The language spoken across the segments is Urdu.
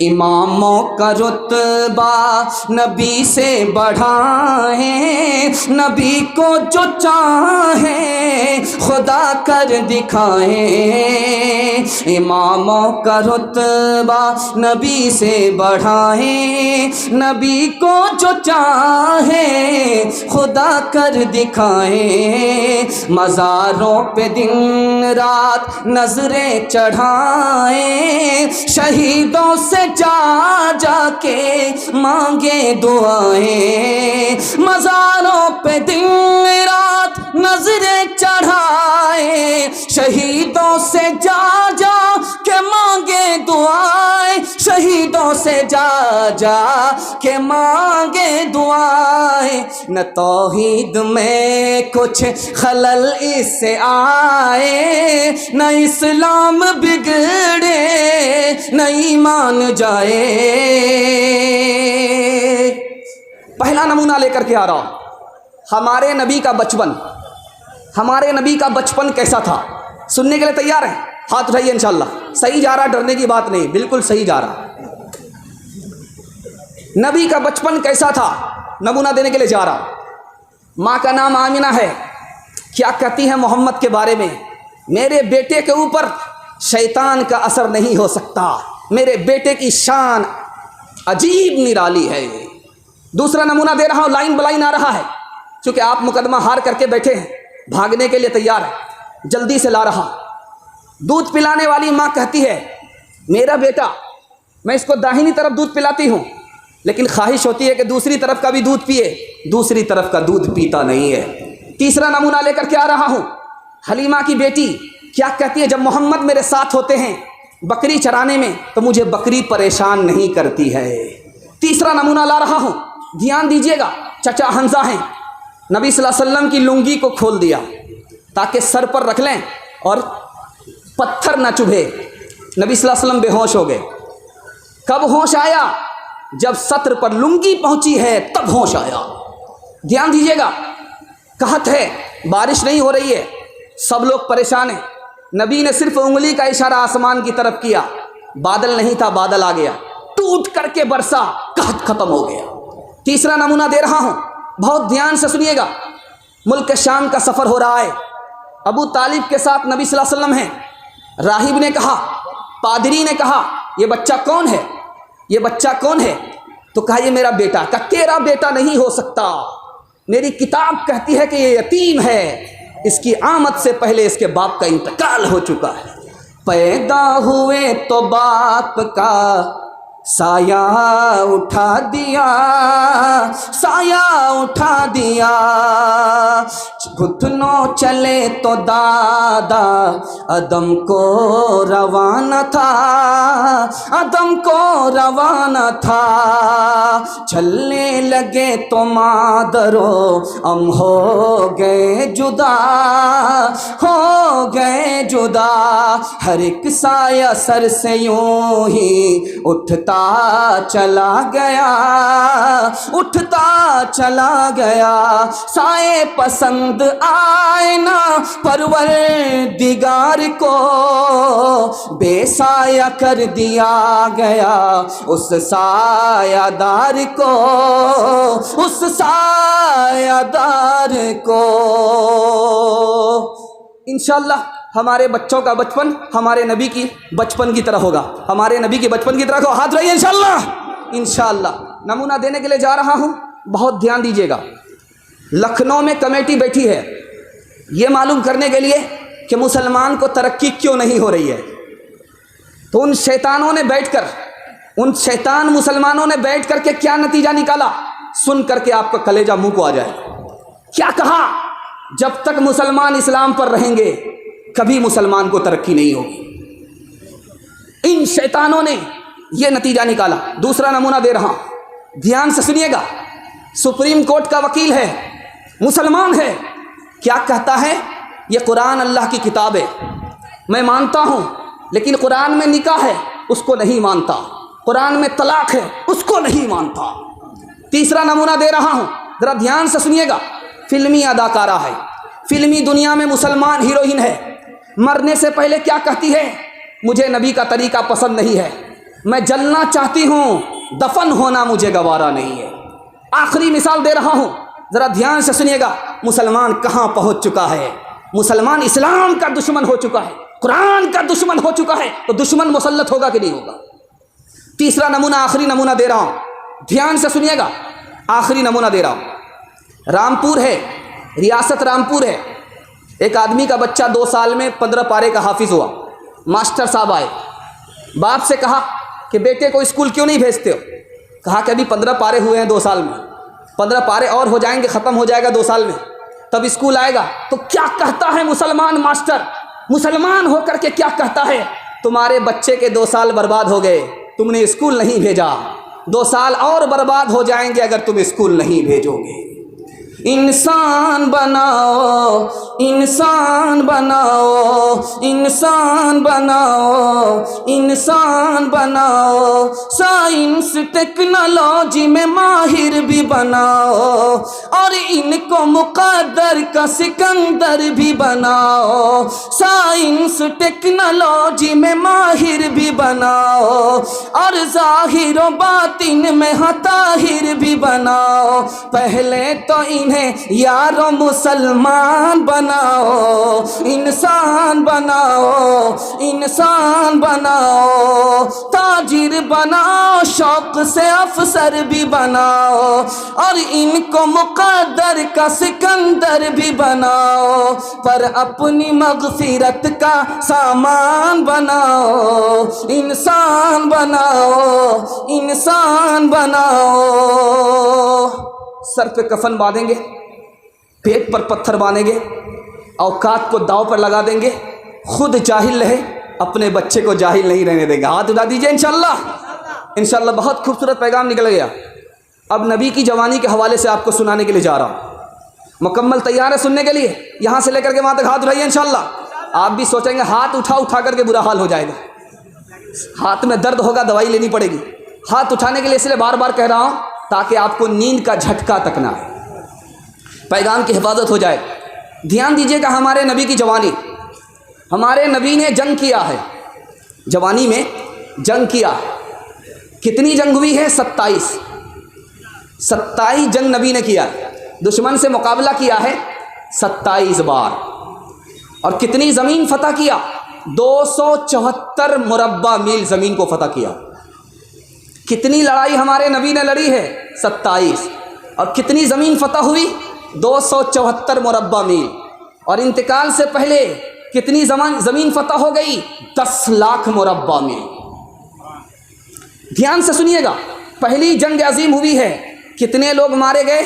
اماموں کا رتبہ نبی سے بڑھائیں، نبی کو جو چاہیں خدا کر دکھائیں، اماموں کا رتبہ نبی سے بڑھائیں، نبی کو جو چاہیں خدا کر دکھائیں، مزاروں پہ دن رات نظریں چڑھائیں، شہیدوں سے جا جا کے مانگے دعائیں، مزاروں پہ دن رات نظریں چڑھائیں، شہیدوں سے جا جا کے مانگے دعائیں، شہیدوں سے جا جا کے مانگے دعائیں، نہ توحید میں کچھ خلل اس سے آئے، نہ اسلام بگڑے نہ ایمان جائے۔ پہلا نمونہ لے کر کے آ رہا ہوں، ہمارے نبی کا بچپن، ہمارے نبی کا بچپن کیسا تھا؟ سننے کے لیے تیار ہیں؟ ہاتھ اٹھائیے انشاءاللہ۔ صحیح جا رہا، ڈرنے کی بات نہیں، بالکل صحیح جا رہا۔ نبی کا بچپن کیسا تھا نمونہ دینے کے لیے جا رہا۔ ماں کا نام آمینہ ہے، کیا کہتی ہیں محمد کے بارے میں؟ میرے بیٹے کے اوپر شیطان کا اثر نہیں ہو سکتا، میرے بیٹے کی شان عجیب نرالی ہے۔ دوسرا نمونہ دے رہا ہوں، لائن بلائن آ رہا ہے، چونکہ آپ مقدمہ ہار کر کے بیٹھے ہیں، بھاگنے کے لیے تیار ہے، جلدی سے لا رہا۔ دودھ پلانے والی ماں کہتی ہے میرا بیٹا، میں اس کو داہنی طرف دودھ پلاتی ہوں، لیکن خواہش ہوتی ہے کہ دوسری طرف کا بھی دودھ پیے، دوسری طرف کا دودھ پیتا نہیں ہے۔ تیسرا نمونہ لے کر کے آ رہا ہوں، حلیمہ کی بیٹی کیا کہتی ہے؟ جب محمد میرے ساتھ ہوتے ہیں بکری چرانے میں تو مجھے بکری پریشان نہیں کرتی ہے۔ تیسرا نمونہ لا رہا ہوں، دھیان دیجئے گا، چچا حمزہ ہیں، نبی صلی اللہ علیہ وسلم کی لنگی کو کھول دیا تاکہ سر پر رکھ لیں اور پتھر نہ چبھے۔ نبی صلی اللہ علیہ وسلم بے ہوش ہو گئے۔ کب ہوش آیا؟ جب سطر پر لنگی پہنچی ہے تب ہوش آیا۔ دھیان دیجئے گا، قحط ہے، بارش نہیں ہو رہی ہے، سب لوگ پریشان ہیں، نبی نے صرف انگلی کا اشارہ آسمان کی طرف کیا، بادل نہیں تھا، بادل آ گیا، ٹوٹ کر کے برسا، قحط ختم ہو گیا۔ تیسرا نمونہ دے رہا ہوں، بہت دھیان سے سنیے گا، ملک شام کا سفر ہو رہا ہے، ابو طالب کے ساتھ نبی صلی اللہ علیہ وسلم ہیں۔ راہب نے کہا، پادری نے کہا یہ بچہ کون ہے؟ یہ بچہ کون ہے؟ تو کہا یہ میرا بیٹا۔ کہا تیرا بیٹا نہیں ہو سکتا، میری کتاب کہتی ہے کہ یہ یتیم ہے، اس کی آمد سے پہلے اس کے باپ کا انتقال ہو چکا ہے۔ پیدا ہوئے تو باپ کا سایہ اٹھا دیا، سایہ اٹھا دیا، گھٹنوں چلے تو دادا عدم کو روانہ تھا، عدم کو روانہ تھا، چلنے لگے تو مادرو ہم ہو گئے جدا، ہو گئے جدا، ہر ایک سایہ سر سے یوں ہی اٹھتا چلا گیا، اٹھتا چلا گیا، سائے پسند آئے نہ پروردگار کو، بے سایہ کر دیا گیا اس سایہ دار کو، اس سایہ دار کو۔ انشاءاللہ ہمارے بچوں کا بچپن ہمارے نبی کی بچپن کی طرح ہوگا، ہمارے نبی کی بچپن کی طرح کو ہاتھ رہیے انشاءاللہ۔ انشاءاللہ نمونہ دینے کے لیے جا رہا ہوں، بہت دھیان دیجیے گا۔ لکھنؤ میں کمیٹی بیٹھی ہے یہ معلوم کرنے کے لیے کہ مسلمان کو ترقی کیوں نہیں ہو رہی ہے، تو ان شیطانوں نے بیٹھ کر، ان شیطان مسلمانوں نے بیٹھ کر کے کیا نتیجہ نکالا، سن کر کے آپ کا کلیجہ منہ کو آ جائے۔ کیا کہا؟ جب تک مسلمان اسلام پر رہیں گے کبھی مسلمان کو ترقی نہیں ہوگی۔ ان شیطانوں نے یہ نتیجہ نکالا۔ دوسرا نمونہ دے رہا ہوں، دھیان سے سنیے گا، سپریم کورٹ کا وکیل ہے، مسلمان ہے، کیا کہتا ہے؟ یہ قرآن اللہ کی کتاب ہے، میں مانتا ہوں، لیکن قرآن میں نکاح ہے اس کو نہیں مانتا، قرآن میں طلاق ہے اس کو نہیں مانتا۔ تیسرا نمونہ دے رہا ہوں، ذرا دھیان سے سنیے گا، فلمی اداکارہ ہے، فلمی دنیا میں مسلمان ہیروئن ہے، مرنے سے پہلے کیا کہتی ہے؟ مجھے نبی کا طریقہ پسند نہیں ہے، میں جلنا چاہتی ہوں، دفن ہونا مجھے گوارا نہیں ہے۔ آخری مثال دے رہا ہوں، ذرا دھیان سے سنیے گا، مسلمان کہاں پہنچ چکا ہے۔ مسلمان اسلام کا دشمن ہو چکا ہے، قرآن کا دشمن ہو چکا ہے، تو دشمن مسلط ہوگا کہ نہیں ہوگا؟ تیسرا نمونہ، آخری نمونہ دے رہا ہوں، دھیان سے سنیے گا، آخری نمونہ دے رہا ہوں۔ رامپور ہے، ریاست رامپور ہے، ایک آدمی کا بچہ 2 سال میں 15 پارے کا حافظ ہوا۔ ماسٹر صاحب آئے، باپ سے کہا کہ بیٹے کو اسکول کیوں نہیں بھیجتے ہو؟ کہا کہ ابھی 15 پارے ہوئے ہیں 2 سال میں، 15 پارے اور ہو جائیں گے، ختم ہو جائے گا 2 سال میں، تب اسکول آئے گا۔ تو کیا کہتا ہے مسلمان ماسٹر، مسلمان ہو کر کے کیا کہتا ہے؟ تمہارے بچے کے 2 سال برباد ہو گئے، تم نے اسکول نہیں بھیجا، 2 سال اور برباد ہو جائیں گے اگر تم اسکول نہیں بھیجو گے۔ انسان بناؤ، انسان بناؤ، انسان بناؤ، انسان بناؤ، سائنس ٹیکنالوجی میں ماہر بھی بناؤ، اور ان کو مقدر کا سکندر بھی بناؤ، سائنس ٹیکنالوجی میں ماہر بھی بناؤ، اور ظاہر و باطن میں طاہر بھی بناؤ۔ پہلے تو انہیں یارو مسلمان بناؤ، انسان بناؤ، انسان بناؤ، تاجر بناؤ، شوق سے افسر بھی بناؤ، اور ان کو مقدر کا سکندر بھی بناؤ، پر اپنی مغفرت کا سامان بناؤ، انسان بناؤ، انسان بناؤ۔ سر پہ کفن باندھیں گے، پیٹ پر پتھر باندھیں گے، اوقات کو داؤ پر لگا دیں گے، خود جاہل رہے، اپنے بچے کو جاہل نہیں رہنے دیں گے۔ ہاتھ اٹھا دیجئے انشاءاللہ، انشاءاللہ۔ بہت خوبصورت پیغام نکل گیا۔ اب نبی کی جوانی کے حوالے سے آپ کو سنانے کے لیے جا رہا ہوں۔ مکمل تیار ہے سننے کے لیے؟ یہاں سے لے کر کے وہاں تک ہاتھ اٹھائیے انشاءاللہ۔ آپ بھی سوچیں گے ہاتھ اٹھا کر کے برا حال ہو جائے گا، ہاتھ میں درد ہوگا، دوائی لینی پڑے گی۔ ہاتھ اٹھانے کے لیے اس لیے بار بار کہہ رہا ہوں تاکہ آپ کو نیند کا جھٹکا تک نہ آئے، پیغام کی حفاظت ہو جائے۔ دھیان دیجیے کہ ہمارے نبی کی جوانی، ہمارے نبی نے جنگ کیا ہے، جوانی میں جنگ کیا۔ کتنی جنگ ہوئی ہے؟ 27 جنگ نبی نے کیا، دشمن سے مقابلہ کیا ہے 27 بار۔ اور کتنی زمین فتح کیا؟ 274 مربع میل زمین کو فتح کیا۔ کتنی لڑائی ہمارے نبی نے لڑی ہے؟ 27۔ اور کتنی زمین فتح ہوئی؟ 274 مربع میل۔ اور انتقال سے پہلے کتنی زمین فتح ہو گئی؟ 10 لاکھ مربع میل۔ دھیان سے سنیے گا، پہلی جنگ عظیم ہوئی ہے، کتنے لوگ مارے گئے؟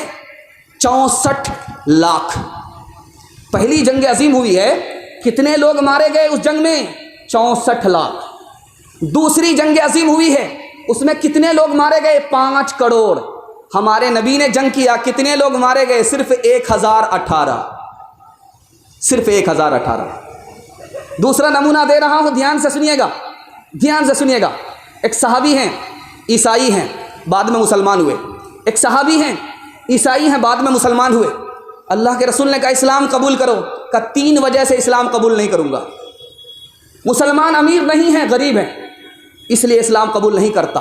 64 لاکھ۔ پہلی جنگ عظیم ہوئی ہے، کتنے لوگ مارے گئے اس جنگ میں؟ 64 لاکھ۔ دوسری جنگ عظیم ہوئی ہے، اس میں کتنے لوگ مارے گئے؟ 5 کروڑ۔ ہمارے نبی نے جنگ کیا، کتنے لوگ مارے گئے؟ صرف 1018، صرف 1018۔ دوسرا نمونہ دے رہا ہوں، دھیان سے سنیے گا، دھیان سے سنیے گا۔ ایک صحابی ہیں، عیسائی ہیں، بعد میں مسلمان ہوئے۔ ایک صحابی ہیں، عیسائی ہیں، بعد میں مسلمان ہوئے۔ اللہ کے رسول نے کہا اسلام قبول کرو، کہا 3 وجہ سے اسلام قبول نہیں کروں گا۔ مسلمان امیر نہیں ہیں، غریب ہیں، اس لیے اسلام قبول نہیں کرتا۔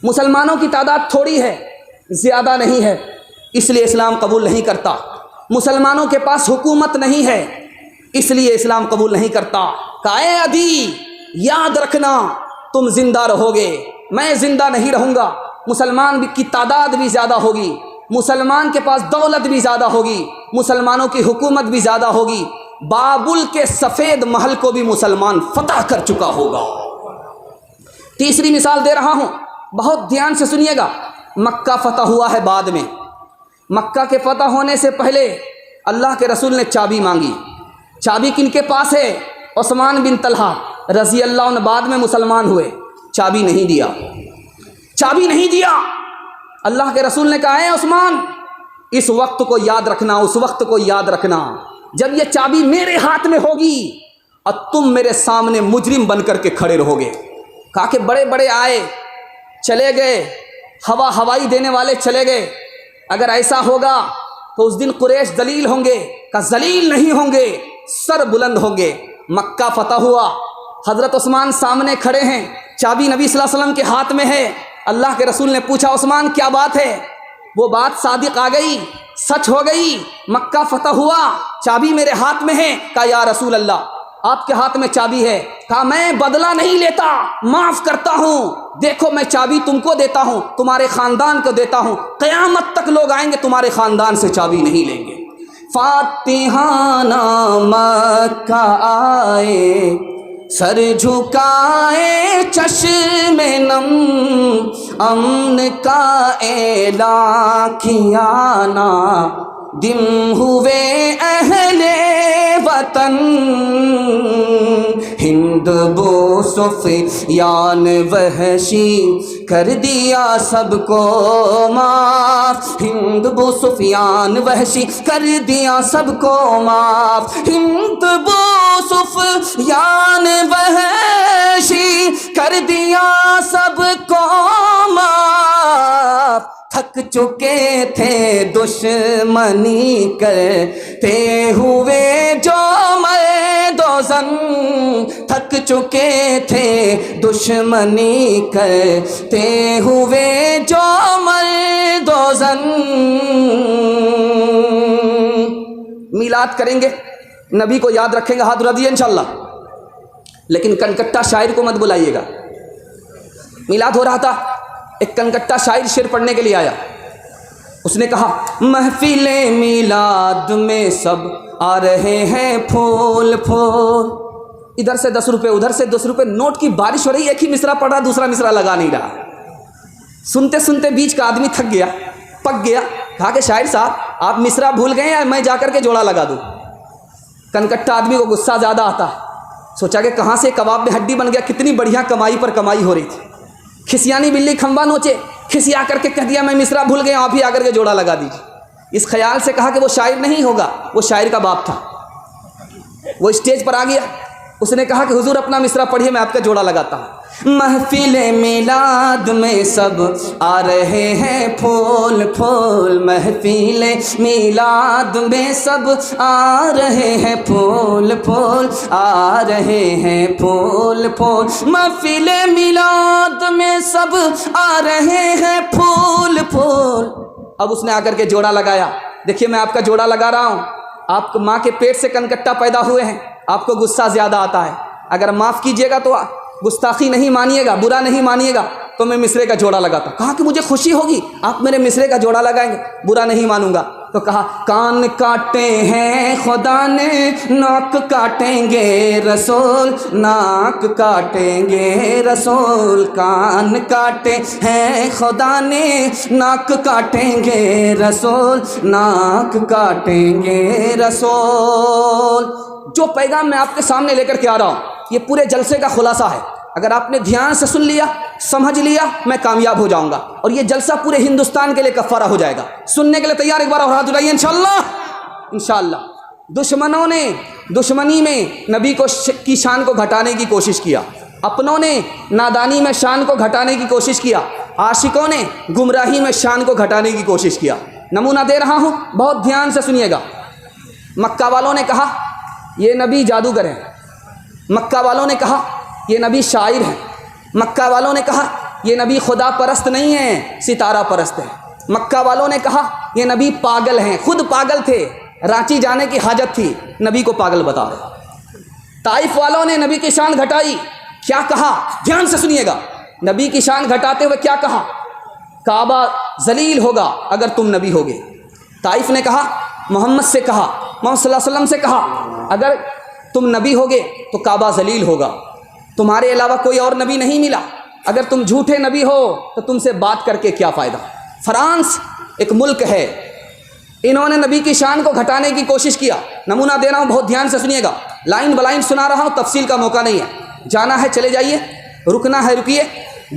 مسلمانوں کی تعداد تھوڑی ہے، زیادہ نہیں ہے، اس لیے اسلام قبول نہیں کرتا۔ مسلمانوں کے پاس حکومت نہیں ہے، اس لیے اسلام قبول نہیں کرتا۔ کہا اے عدی، یاد رکھنا تم زندہ رہو گے، میں زندہ نہیں رہوں گا۔ مسلمان کی تعداد بھی زیادہ ہوگی، مسلمان کے پاس دولت بھی زیادہ ہوگی، مسلمانوں کی حکومت بھی زیادہ ہوگی، بابل کے سفید محل کو بھی مسلمان فتح کر چکا ہوگا۔ تیسری مثال دے رہا ہوں، بہت دھیان سے سنیے گا۔ مکہ فتح ہوا ہے بعد میں، مکہ کے فتح ہونے سے پہلے اللہ کے رسول نے چابی مانگی۔ چابی کن کے پاس ہے؟ عثمان بن طلحہ رضی اللہ عنہ، بعد میں مسلمان ہوئے۔ چابی نہیں دیا، چابی نہیں دیا۔ اللہ کے رسول نے کہا اے عثمان، اس وقت کو یاد رکھنا، اس وقت کو یاد رکھنا جب یہ چابی میرے ہاتھ میں ہوگی اور تم میرے سامنے مجرم بن کر کے کھڑے رہو گے۔ کہا کہ بڑے بڑے آئے چلے گئے، ہوائی دینے والے چلے گئے، اگر ایسا ہوگا تو اس دن قریش ذلیل ہوں گے۔ کہا ذلیل نہیں ہوں گے، سر بلند ہوں گے۔ مکہ فتح ہوا، حضرت عثمان سامنے کھڑے ہیں، چابی نبی صلی اللہ علیہ وسلم کے ہاتھ میں ہے۔ اللہ کے رسول نے پوچھا عثمان کیا بات ہے؟ وہ بات صادق آ گئی، سچ ہو گئی، مکہ فتح ہوا، چابی میرے ہاتھ میں ہے۔ کہا یا رسول اللہ آپ کے ہاتھ میں چابی ہے۔ کہا میں بدلہ نہیں لیتا، معاف کرتا ہوں، دیکھو میں چابی تم کو دیتا ہوں، تمہارے خاندان کو دیتا ہوں، قیامت تک لوگ آئیں گے تمہارے خاندان سے چابی نہیں لیں گے۔ فاتحانہ مکہ آئے، سر جھکائے چشم نم، امن کا اعلان کیا نا دم ہوئے اہل وطن، ہند بو سفیان وحشی کر دیا سب کو معاف، ہند بو سفیان وحشی کر دیا سب کو معاف، ہند بو سفیان وحشی کر دیا سب کو معاف، تھک چکے تھے دشمنی کرتے ہوئے جو میدوزن، تھک چکے تھے دشمنی کرتے ہوئے جو میدوزن۔ میلاد کریں گے، نبی کو یاد رکھیں گے، ہاتھ اٹھا دیے انشاءاللہ، لیکن کنکٹا شاعر کو مت بلائیے گا۔ میلاد ہو رہا تھا، ایک کنکٹا شاعر شعر پڑھنے کے لیے آیا، اس نے کہا محفل میلاد میں سب آ رہے ہیں پھول پھول، ادھر سے 10 روپے ادھر سے 10 روپے نوٹ کی بارش ہو رہی، ایک ہی مصرع پڑھ رہا دوسرا مصرع لگا نہیں رہا، سنتے سنتے بیچ کا آدمی تھک گیا، پک گیا، کہا کہ شاعر صاحب آپ مصرع بھول گئے یا میں جا کر کے جوڑا لگا دوں؟ کنکٹا آدمی کو غصہ زیادہ آتا، سوچا کہ کہاں سے کباب میں ہڈی بن گیا، کتنی بڑھیا کمائی پر کمائی ہو رہی تھی، کھسیانی بلی کھمبا نوچے، کھسیا کر کے کہہ دیا میں مصرع بھول گیا، آپ ہی آ کر کے جوڑا لگا دیجیے۔ اس خیال سے کہا کہ وہ شاعر نہیں ہوگا، وہ شاعر کا باپ تھا۔ وہ اسٹیج پر آ گیا، اس نے کہا کہ حضور اپنا مصرع پڑھیے، میں آپ کا جوڑا لگاتا ہوں۔ محفل میلاد میں سب آ رہے ہیں پھول پھول، محفل میلاد میں سب آ رہے ہیں پھول پھول، آ رہے ہیں پھول پھول، محفل میلاد میں سب آ رہے ہیں پھول پھول۔ اب اس نے آ کر کے جوڑا لگایا، دیکھیے میں آپ کا جوڑا لگا رہا ہوں، آپ ماں کے پیٹ سے کنکٹا پیدا ہوئے ہیں، آپ کو غصہ زیادہ آتا ہے، اگر معاف کیجیے گا تو گستاخی نہیں مانیے گا، برا نہیں مانیے گا تو میں مصرے کا جوڑا لگاتا۔ کہا کہ مجھے خوشی ہوگی آپ میرے مصرے کا جوڑا لگائیں گے، برا نہیں مانوں گا۔ تو کہا کان کاٹے ہیں خدا نے ناک کاٹیں گے رسول، ناک کاٹیں گے رسول، کان کاٹے ہیں خدا نے ناک کاٹیں گے رسول، ناک کاٹیں گے رسول۔ جو پیغام میں آپ کے سامنے لے کر کے آ رہا ہوں یہ پورے جلسے کا خلاصہ ہے، اگر آپ نے دھیان سے سن لیا، سمجھ لیا، میں کامیاب ہو جاؤں گا، اور یہ جلسہ پورے ہندوستان کے لیے کفارہ ہو جائے گا۔ سننے کے لیے تیار؟ ایک بار اور ہاتھ اٹھائیے انشاءاللہ۔ انشاءاللہ دشمنوں نے دشمنی میں نبی کی شان کو گھٹانے کی کوشش کیا، اپنوں نے نادانی میں شان کو گھٹانے کی کوشش کیا، عاشقوں نے گمراہی میں شان کو گھٹانے کی کوشش کیا۔ نمونہ دے رہا ہوں، بہت دھیان سے سنیے گا۔ مکہ والوں نے کہا یہ نبی جادوگر ہیں، مکہ والوں نے کہا یہ نبی شاعر ہیں، مکہ والوں نے کہا یہ نبی خدا پرست نہیں ہیں، ستارہ پرست ہیں، مکہ والوں نے کہا یہ نبی پاگل ہیں، خود پاگل تھے، رانچی جانے کی حاجت تھی، نبی کو پاگل بتا رہے۔ طائف والوں نے نبی کی شان گھٹائی، کیا کہا؟ دھیان سے سنیے گا، نبی کی شان گھٹاتے ہوئے کیا کہا؟ کعبہ ذلیل ہوگا اگر تم نبی ہوگے۔ طائف نے کہا، محمد سے کہا، محمد صلی اللہ علیہ وسلم سے کہا اگر تم نبی ہوگے تو کعبہ ذلیل ہوگا، تمہارے علاوہ کوئی اور نبی نہیں ملا، اگر تم جھوٹے نبی ہو تو تم سے بات کر کے کیا فائدہ۔ فرانس ایک ملک ہے، انہوں نے نبی کی شان کو گھٹانے کی کوشش کیا۔ نمونہ دے رہا ہوں، بہت دھیان سے سنیے گا، لائن بلائن سنا رہا ہوں، تفصیل کا موقع نہیں ہے، جانا ہے چلے جائیے، رکنا ہے رکیے،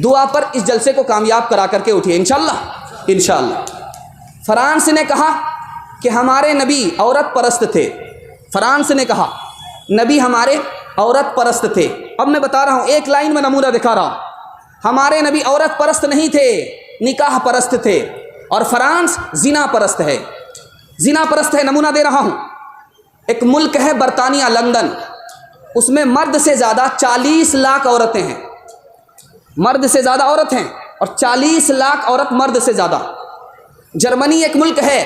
دعا پر اس جلسے کو کامیاب کرا کر کے اٹھیے انشاءاللہ انشاءاللہ۔ فرانس نے کہا کہ ہمارے نبی عورت پرست تھے، فرانس نے کہا نبی ہمارے عورت پرست تھے۔ اب میں بتا رہا ہوں، ایک لائن میں نمونہ دکھا رہا ہوں، ہمارے نبی عورت پرست نہیں تھے، نکاح پرست تھے، اور فرانس زنا پرست ہے، زنا پرست ہے۔ نمونہ دے رہا ہوں، ایک ملک ہے برطانیہ، لندن، اس میں مرد سے زیادہ 40 لاکھ عورتیں ہیں، مرد سے زیادہ عورت ہیں اور 40 لاکھ عورت مرد سے زیادہ۔ جرمنی ایک ملک ہے،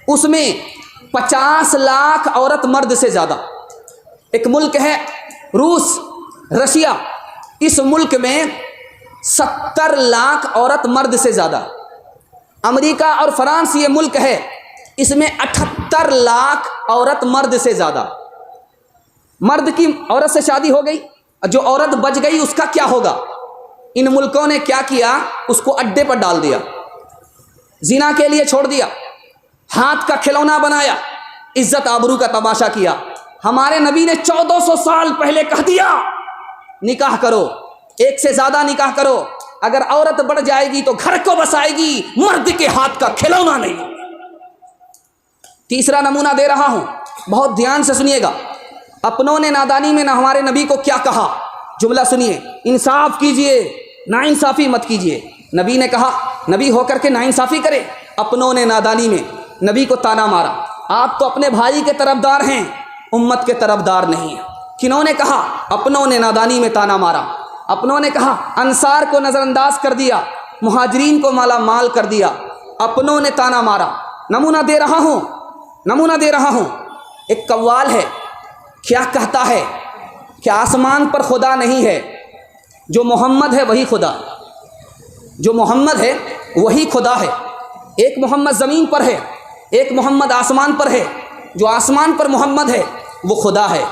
اس میں 50 لاکھ عورت مرد سے زیادہ۔ ایک ملک ہے روس، رشیا، اس ملک میں 70 لاکھ عورت مرد سے زیادہ۔ امریکہ اور فرانس یہ ملک ہے، اس میں 78 لاکھ عورت مرد سے زیادہ۔ مرد کی عورت سے شادی ہو گئی، جو عورت بچ گئی اس کا کیا ہوگا؟ ان ملکوں نے کیا کیا؟ اس کو اڈے پر ڈال دیا، زنا کے لیے چھوڑ دیا، ہاتھ کا کھلونا بنایا، عزت آبرو کا تماشا کیا۔ ہمارے نبی نے 1400 سال پہلے کہہ دیا نکاح کرو، ایک سے زیادہ نکاح کرو، اگر عورت بڑھ جائے گی تو گھر کو بسائے گی، مرد کے ہاتھ کا کھلونا نہیں۔ تیسرا نمونہ دے رہا ہوں، بہت دھیان سے سنیے گا۔ اپنوں نے نادانی میں نہ ہمارے نبی کو کیا کہا، جملہ سنیے، انصاف کیجئے، ناانصافی مت کیجئے۔ نبی نے کہا، نبی ہو کر کے ناانصافی کرے؟ اپنوں نے نادانی میں نبی کو تانا مارا، آپ تو اپنے بھائی کے طرفدار ہیں، امت کے طرفدار نہیں ہیں۔ کنہوں نے کہا؟ اپنوں نے نادانی میں تانا مارا۔ اپنوں نے کہا انصار کو نظر انداز کر دیا، مہاجرین کو مالا مال کر دیا، اپنوں نے تانا مارا۔ نمونہ دے رہا ہوں، ایک قوال ہے، کیا کہتا ہے کہ آسمان پر خدا نہیں ہے، جو محمد ہے وہی خدا ہے، جو محمد ہے وہی خدا ہے۔ ایک محمد زمین پر ہے، ایک محمد آسمان پر ہے، جو آسمان پر محمد ہے وہ خدا ہے،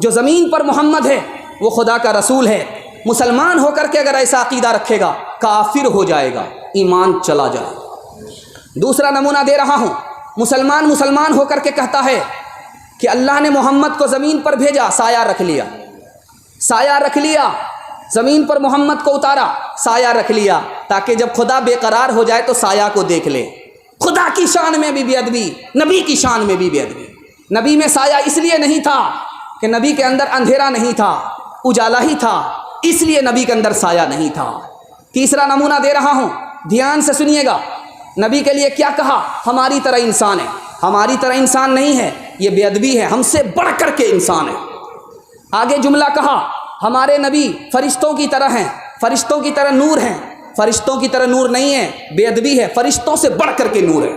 جو زمین پر محمد ہے وہ خدا کا رسول ہے۔ مسلمان ہو کر کے اگر ایسا عقیدہ رکھے گا کافر ہو جائے گا، ایمان چلا جائے گا۔ دوسرا نمونہ دے رہا ہوں، مسلمان ہو کر کے کہتا ہے کہ اللہ نے محمد کو زمین پر بھیجا، سایہ رکھ لیا، زمین پر محمد کو اتارا، سایہ رکھ لیا، تاکہ جب خدا بے قرار ہو جائے تو سایہ کو دیکھ لے۔ خدا کی شان میں بھی بے ادبی، نبی کی شان میں بھی بے ادبی۔ نبی میں سایہ اس لیے نہیں تھا کہ نبی کے اندر اندھیرا نہیں تھا، اجالا ہی تھا، اس لیے نبی کے اندر سایہ نہیں تھا۔ تیسرا نمونہ دے رہا ہوں، دھیان سے سنیے گا۔ نبی کے لیے کیا کہا؟ ہماری طرح انسان ہے، ہماری طرح انسان نہیں ہے، یہ بے ادبی ہے، ہم سے بڑھ کر کے انسان ہے۔ آگے جملہ کہا، ہمارے نبی فرشتوں کی طرح ہیں، فرشتوں کی طرح نور ہیں، فرشتوں کی طرح نور نہیں ہے، بے ادبی ہے، فرشتوں سے بڑھ کر کے نور ہے۔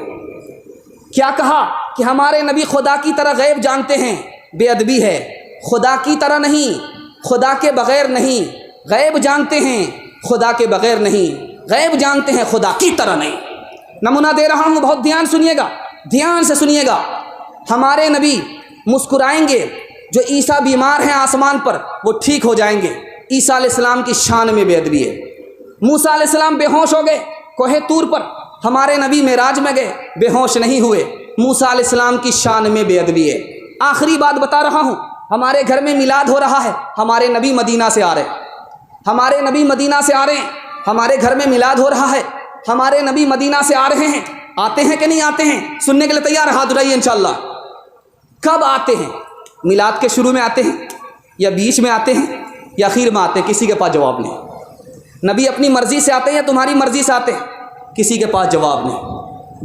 کیا کہا کہ ہمارے نبی خدا کی طرح غیب جانتے ہیں، بے ادبی ہے، خدا کی طرح نہیں، خدا کے بغیر نہیں، غیب جانتے ہیں خدا کے بغیر نہیں، غیب جانتے ہیں خدا کی طرح نہیں۔ نمونہ دے رہا ہوں، بہت دھیان سے سنیے گا۔ ہمارے نبی مسکرائیں گے، جو عیسیٰ بیمار ہیں آسمان پر وہ ٹھیک ہو جائیں گے، عیسیٰ علیہ السلام کی شان میں بے ادبی ہے۔ موسیٰ علیہ السلام بے ہوش ہو گئے کوہ طور پر، ہمارے نبی معراج میں گئے، بے ہوش نہیں ہوئے، موسیٰ علیہ السلام کی شان میں بے ادبی ہے۔ آخری بات بتا رہا ہوں، ہمارے گھر میں میلاد ہو رہا ہے، ہمارے نبی مدینہ سے آ رہے ہیں، ہمارے نبی مدینہ سے آ رہے ہیں، ہمارے گھر میں میلاد ہو رہا ہے، ہمارے نبی مدینہ سے آ رہے ہیں۔ آتے ہیں کہ نہیں آتے ہیں؟ سننے کے لیے تیار؟ ہاتھ اٹھائیے انشاءاللہ۔ کب آتے ہیں؟ میلاد کے شروع میں آتے ہیں یا بیچ میں آتے ہیں یا اخیر میں آتے ہیں؟ کسی کے پاس جواب نہیں۔ نبی اپنی مرضی سے آتے ہیں یا تمہاری مرضی سے آتے ہیں؟ کسی کے پاس جواب نہیں۔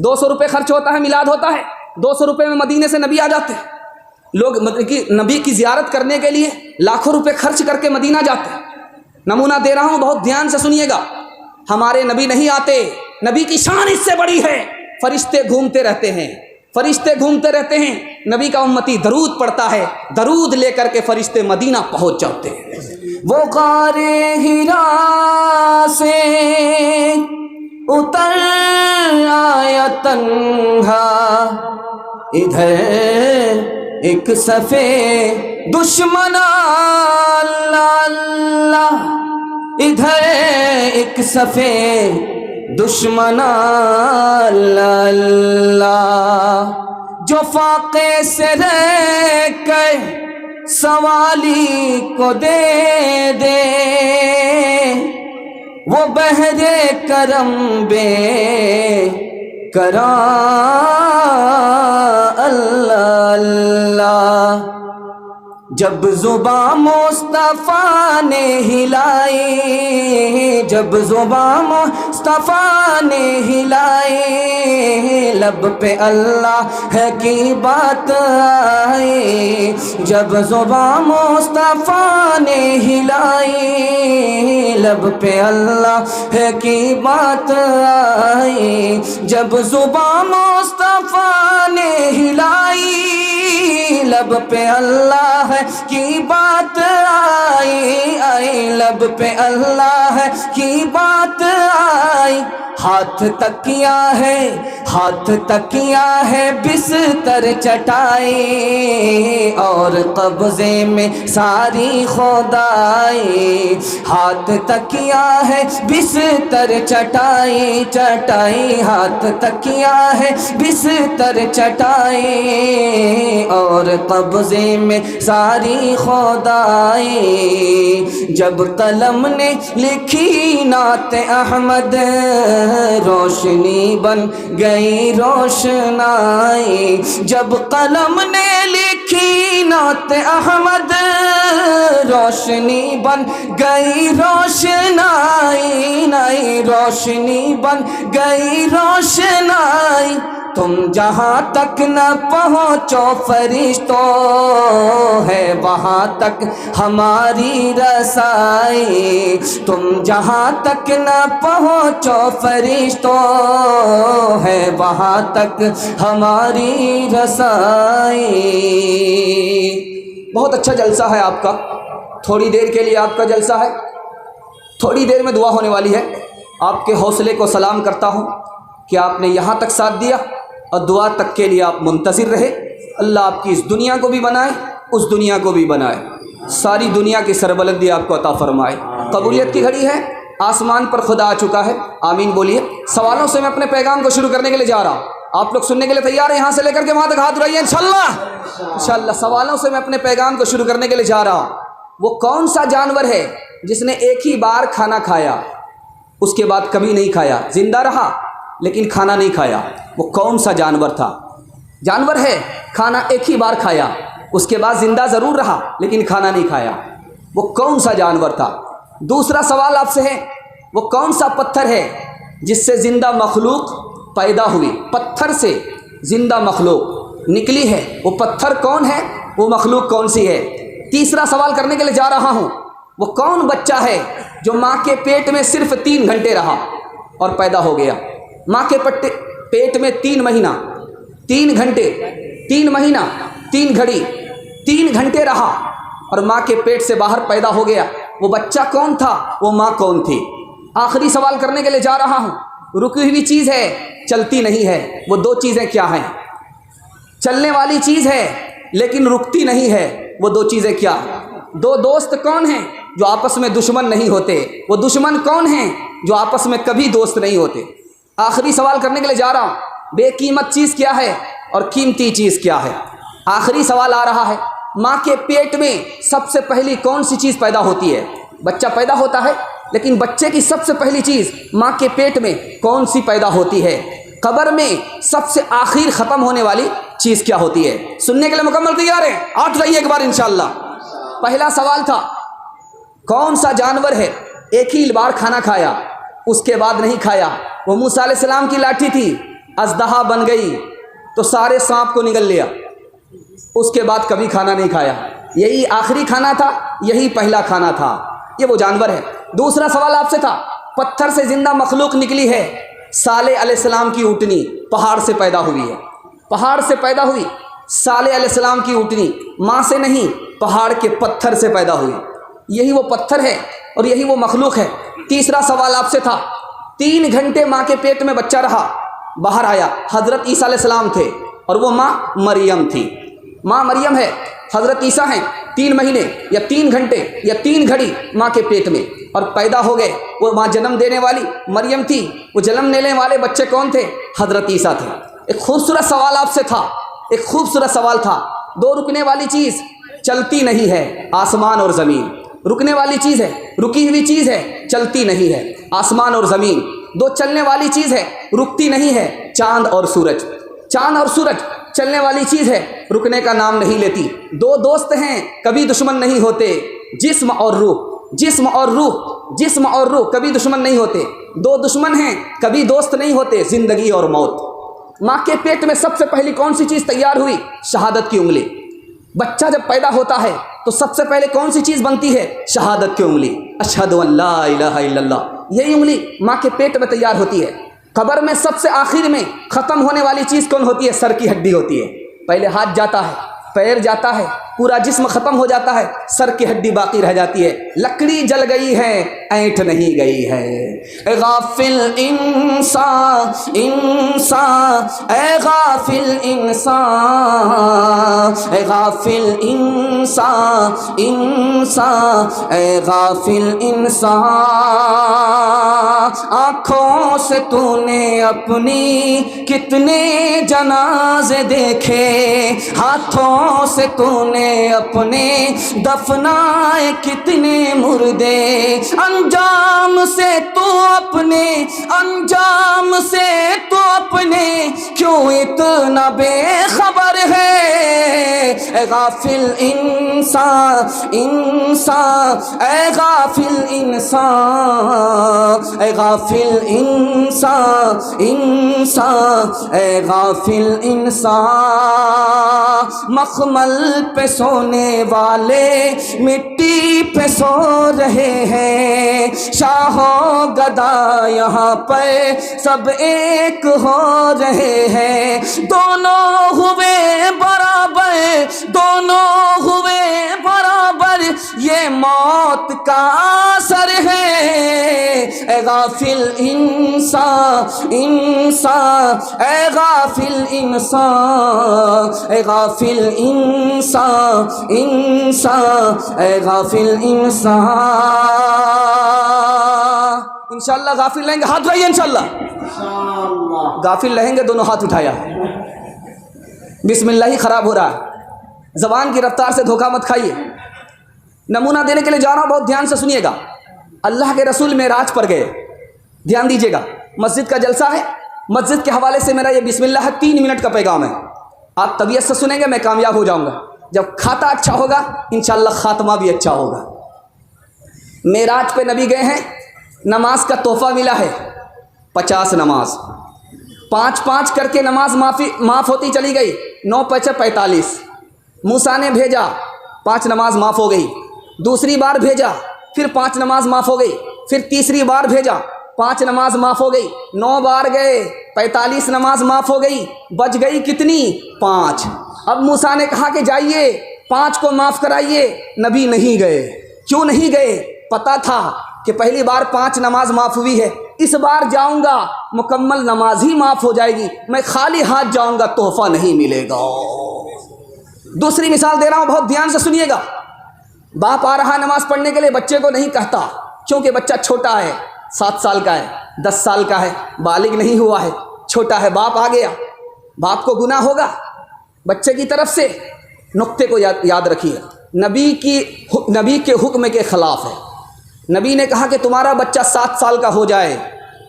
200 روپے خرچ ہوتا ہے، میلاد ہوتا ہے، 200 روپے میں مدینے سے نبی آ جاتے ہیں۔ لوگ نبی کی زیارت کرنے کے لیے لاکھوں روپے خرچ کر کے مدینہ جاتے ہیں۔ نمونہ دے رہا ہوں، بہت دھیان سے سنیے گا۔ ہمارے نبی نہیں آتے، نبی کی شان اس سے بڑی ہے، فرشتے گھومتے رہتے ہیں، نبی کا امتی درود پڑھتا ہے، درود لے کر کے فرشتے مدینہ پہنچ جاتے ہیں۔ وہ غار حرا سے اتر آیا تنہا، ادھر ایک صفے دشمن اللہ اللہ، ادھر ایک صفے دشمن اللہ اللہ، جو فاقے سے رہ کر سوالی کو دے دے، وہ بحر کرم بے کرا اللہ اللہ۔ جب زباں مصطفیٰ نے ہلائی، جب زباں مصطفیٰ نے ہلائی، لب پہ اللہ ہے کی بات آئی، جب زباں مصطفیٰ نے ہلائی، لب پہ اللہ ہے کی بات آئی، جب زباں مصطفیٰ نے ہلائی، لب پہ اللہ ہے کی بات آئی، لب پہ اللہ ہے کی بات آئی، ہاتھ تکیا ہے، ہاتھ تکیا ہے بستر چٹائی، اور قبضے میں ساری خدائی، ہاتھ تکیا ہے بستر چٹائی، چٹائی، ہاتھ تکیا ہے بستر چٹائی، اور قبضے میں ساری خدائی، جب قلم نے لکھی نعت احمد، روشنی بن گئی روشنائی، جب قلم نے لکھی نعت احمد، روشنی بن گئی روشنائی، نئی روشنی بن گئی روشنائی، تم جہاں تک نہ پہنچو فرشتوں، ہے وہاں تک ہماری رسائی، تم جہاں تک نہ پہنچو فرشتوں، ہے وہاں تک ہماری رسائی۔ بہت اچھا جلسہ ہے آپ کا، تھوڑی دیر کے لیے آپ کا جلسہ ہے، تھوڑی دیر میں دعا ہونے والی ہے۔ آپ کے حوصلے کو سلام کرتا ہوں کہ آپ نے یہاں تک ساتھ دیا، اور دعا تک کے لیے آپ منتظر رہے۔ اللہ آپ کی اس دنیا کو بھی بنائے، اس دنیا کو بھی بنائے، ساری دنیا کی سربلندی آپ کو عطا فرمائے۔ قبولیت کی گھڑی ہے، آسمان پر خدا آ چکا ہے، آمین بولیے۔ سوالوں سے میں اپنے پیغام کو شروع کرنے کے لیے جا رہا ہوں، آپ لوگ سننے کے لیے تیار ہیں؟ یہاں سے لے کر کے وہاں تک ہاتھ اٹھائیے انشاءاللہ۔ انشاءاللہ سوالوں سے میں اپنے پیغام کو شروع کرنے کے لیے جا رہا ہوں۔ وہ کون سا جانور ہے جس نے ایک ہی بار کھانا کھایا، اس کے بعد کبھی نہیں کھایا، زندہ رہا لیکن کھانا نہیں کھایا؟ وہ کون سا جانور تھا؟ جانور ہے، کھانا ایک ہی بار کھایا، اس کے بعد زندہ ضرور رہا لیکن کھانا نہیں کھایا، وہ کون سا جانور تھا؟ دوسرا سوال آپ سے ہے، وہ کون سا پتھر ہے جس سے زندہ مخلوق پیدا ہوئی؟ پتھر سے زندہ مخلوق نکلی ہے، وہ پتھر کون ہے، وہ مخلوق کون سی ہے؟ تیسرا سوال کرنے کے لیے جا رہا ہوں، وہ کون بچہ ہے جو ماں کے پیٹ میں صرف 3 گھنٹے رہا اور پیدا ہو گیا؟ ماں کے پیٹ میں 3 مہینہ 3 گھنٹے 3 مہینہ 3 گھڑی 3 گھنٹے رہا اور ماں کے پیٹ سے باہر پیدا ہو گیا، وہ بچہ کون تھا، وہ ماں کون تھی؟ آخری سوال کرنے کے لیے جا رہا ہوں، رکی ہوئی چیز ہے، چلتی نہیں ہے، وہ 2 چیزیں کیا ہیں؟ چلنے والی چیز ہے لیکن رکتی نہیں ہے، وہ 2 چیزیں کیا؟ 2 دوست کون ہیں جو آپس میں دشمن نہیں ہوتے؟ وہ دشمن کون ہیں جو آپس میں کبھی دوست نہیں ہوتے؟ آخری سوال کرنے کے لیے جا رہا ہوں، بے قیمت چیز کیا ہے اور قیمتی چیز کیا ہے؟ آخری سوال آ رہا ہے، ماں کے پیٹ میں سب سے پہلی کون سی چیز پیدا ہوتی ہے؟ بچہ پیدا ہوتا ہے لیکن بچے کی سب سے پہلی چیز ماں کے پیٹ میں کون سی پیدا ہوتی ہے؟ قبر میں سب سے آخر ختم ہونے والی چیز کیا ہوتی ہے؟ سننے کے لیے مکمل تیار ہیں؟ آٹھ رہیے ایک بار انشاءاللہ۔ پہلا سوال تھا، کون سا جانور ہے ایک ہی بار کھانا کھایا اس کے بعد نہیں کھایا؟ وہ موسیٰ علیہ السلام کی لاٹھی تھی، اژدہا بن گئی تو سارے سانپ کو نگل لیا، اس کے بعد کبھی کھانا نہیں کھایا۔ یہی آخری کھانا تھا، یہی پہلا کھانا تھا، یہ وہ جانور ہے۔ دوسرا سوال آپ سے تھا، پتھر سے زندہ مخلوق نکلی ہے، صالح علیہ السلام کی اونٹنی پہاڑ سے پیدا ہوئی ہے، پہاڑ سے پیدا ہوئی صالح علیہ السلام کی اونٹنی، ماں سے نہیں پہاڑ کے پتھر سے پیدا ہوئی، یہی وہ پتھر ہے اور یہی وہ مخلوق ہے۔ تیسرا سوال آپ سے تھا، 3 گھنٹے ماں کے پیٹ میں بچہ رہا، باہر آیا، حضرت عیسیٰ علیہ السلام تھے اور وہ ماں مریم تھی، ماں مریم ہے، حضرت عیسیٰ ہیں، 3 مہینے یا 3 گھنٹے یا 3 گھڑی ماں کے پیٹ میں اور پیدا ہو گئے، وہ ماں جنم دینے والی مریم تھی، وہ جنم دینے والے بچے کون تھے؟ حضرت عیسیٰ تھے۔ ایک خوبصورت سوال آپ سے تھا، ایک خوبصورت سوال تھا، 2 رکنے والی چیز چلتی نہیں ہے، آسمان اور زمین، رکنے والی چیز ہے، رکی ہوئی چیز ہے، چلتی نہیں ہے، آسمان اور زمین۔ 2 چلنے والی چیز ہے، رکتی نہیں ہے، چاند اور سورج، چاند اور سورج۔ چلنے والی چیز ہے، رکنے کا نام نہیں لیتی۔ دو دوست ہیں کبھی دشمن نہیں ہوتے، جسم اور روح، جسم اور روح، جسم اور روح کبھی دشمن نہیں ہوتے۔ دو دشمن ہیں کبھی دوست نہیں ہوتے، زندگی اور موت۔ ماں کے پیٹ میں سب سے پہلی کون سی چیز تیار ہوئی؟ شہادت کی انگلی۔ بچہ جب پیدا ہوتا ہے تو سب سے پہلے کون سی چیز بنتی ہے؟ شہادت کی انگلی، اشہد ان لا الہ الا اللہ۔ یہی انگلی ماں کے پیٹ میں تیار ہوتی ہے۔ قبر میں سب سے آخر میں ختم ہونے والی چیز کون ہوتی ہے؟ سر کی ہڈی ہوتی ہے۔ پہلے ہاتھ جاتا ہے، پیر جاتا ہے، پورا جسم ختم ہو جاتا ہے، سر کی ہڈی باقی رہ جاتی ہے۔ لکڑی جل گئی ہے، اینٹ نہیں گئی ہے۔ غافل انسان، انسان، اے غافل انسان، اے غافل انسان، انسان، اے غافل انسان۔ آنکھوں سے تو نے اپنی کتنے جنازے دیکھے، ہاتھوں سے تو نے اپنے دفنائے کتنے مردے، انجام سے تو اپنے، انجام سے تو اپنے کیوں اتنا بے خبر ہے؟ اے غافل انسان، انسان، اے غافل انسان، اے غافل انسان، انسان، اے غافل انسان۔ مخمل پہ سونے والے مٹی پہ سو رہے ہیں، شاہ و گدا یہاں پر سب ایک ہو رہے ہیں، دونوں ہوئے برابر، دونوں ہوئے برابر، یہ موت کا اثر ہے۔ اے غافل انسان، انسان، اے غافل انسان، اے غافل انسان، انسان، اے غافل انسان۔ انشاءاللہ غافل رہیں گے، ہاتھ اٹھائیے انشاءاللہ۔ غافل رہیں گے، دونوں ہاتھ اٹھایا۔ بسم اللہ ہی خراب ہو رہا ہے، زبان کی رفتار سے دھوکہ مت کھائیے۔ نمونہ دینے کے لیے جا رہا ہوں، بہت دھیان سے سنیے گا۔ اللہ کے رسول معراج پر گئے، دھیان دیجیے گا، مسجد کا جلسہ ہے، مسجد کے حوالے سے میرا یہ بسم اللہ ہے، 3 منٹ کا پیغام ہے۔ آپ طبیعت سے سنیں گے، میں کامیاب ہو جاؤں گا۔ جب کھاتا اچھا ہوگا انشاءاللہ خاتمہ بھی اچھا ہوگا۔ معراج پہ نبی گئے ہیں، نماز کا تحفہ ملا ہے، 50 نماز، 5 کر کے نماز معاف ہوتی چلی گئی، 9 × 5 = 45۔ موسیٰ نے بھیجا، 5 نماز معاف ہو گئی، دوسری بار بھیجا، پھر 5 نماز معاف ہو گئی، پھر تیسری بار بھیجا، 5 نماز معاف ہو گئی، 9 بار گئے، 45 نماز معاف ہو گئی، بچ گئی کتنی؟ 5۔ اب موسیٰ نے کہا کہ جائیے 5 کو معاف کرائیے، نبی نہیں گئے۔ کیوں نہیں گئے؟ پتہ تھا کہ پہلی بار 5 نماز معاف ہوئی ہے، اس بار جاؤں گا مکمل نماز ہی معاف ہو جائے گی، میں خالی ہاتھ جاؤں گا تحفہ نہیں ملے گا۔ دوسری مثال دے رہا ہوں، بہت دھیان سے سنیے گا۔ باپ آ رہا نماز پڑھنے کے لیے، بچے کو نہیں کہتا کیونکہ بچہ چھوٹا ہے، 7 سال کا ہے، 10 سال کا ہے، بالغ نہیں ہوا ہے، چھوٹا ہے۔ باپ آ گیا، باپ کو گناہ ہوگا بچے کی طرف سے۔ نقطے کو یاد رکھیے، نبی کے حکم کے خلاف ہے۔ نبی نے کہا کہ تمہارا بچہ 7 سال کا ہو جائے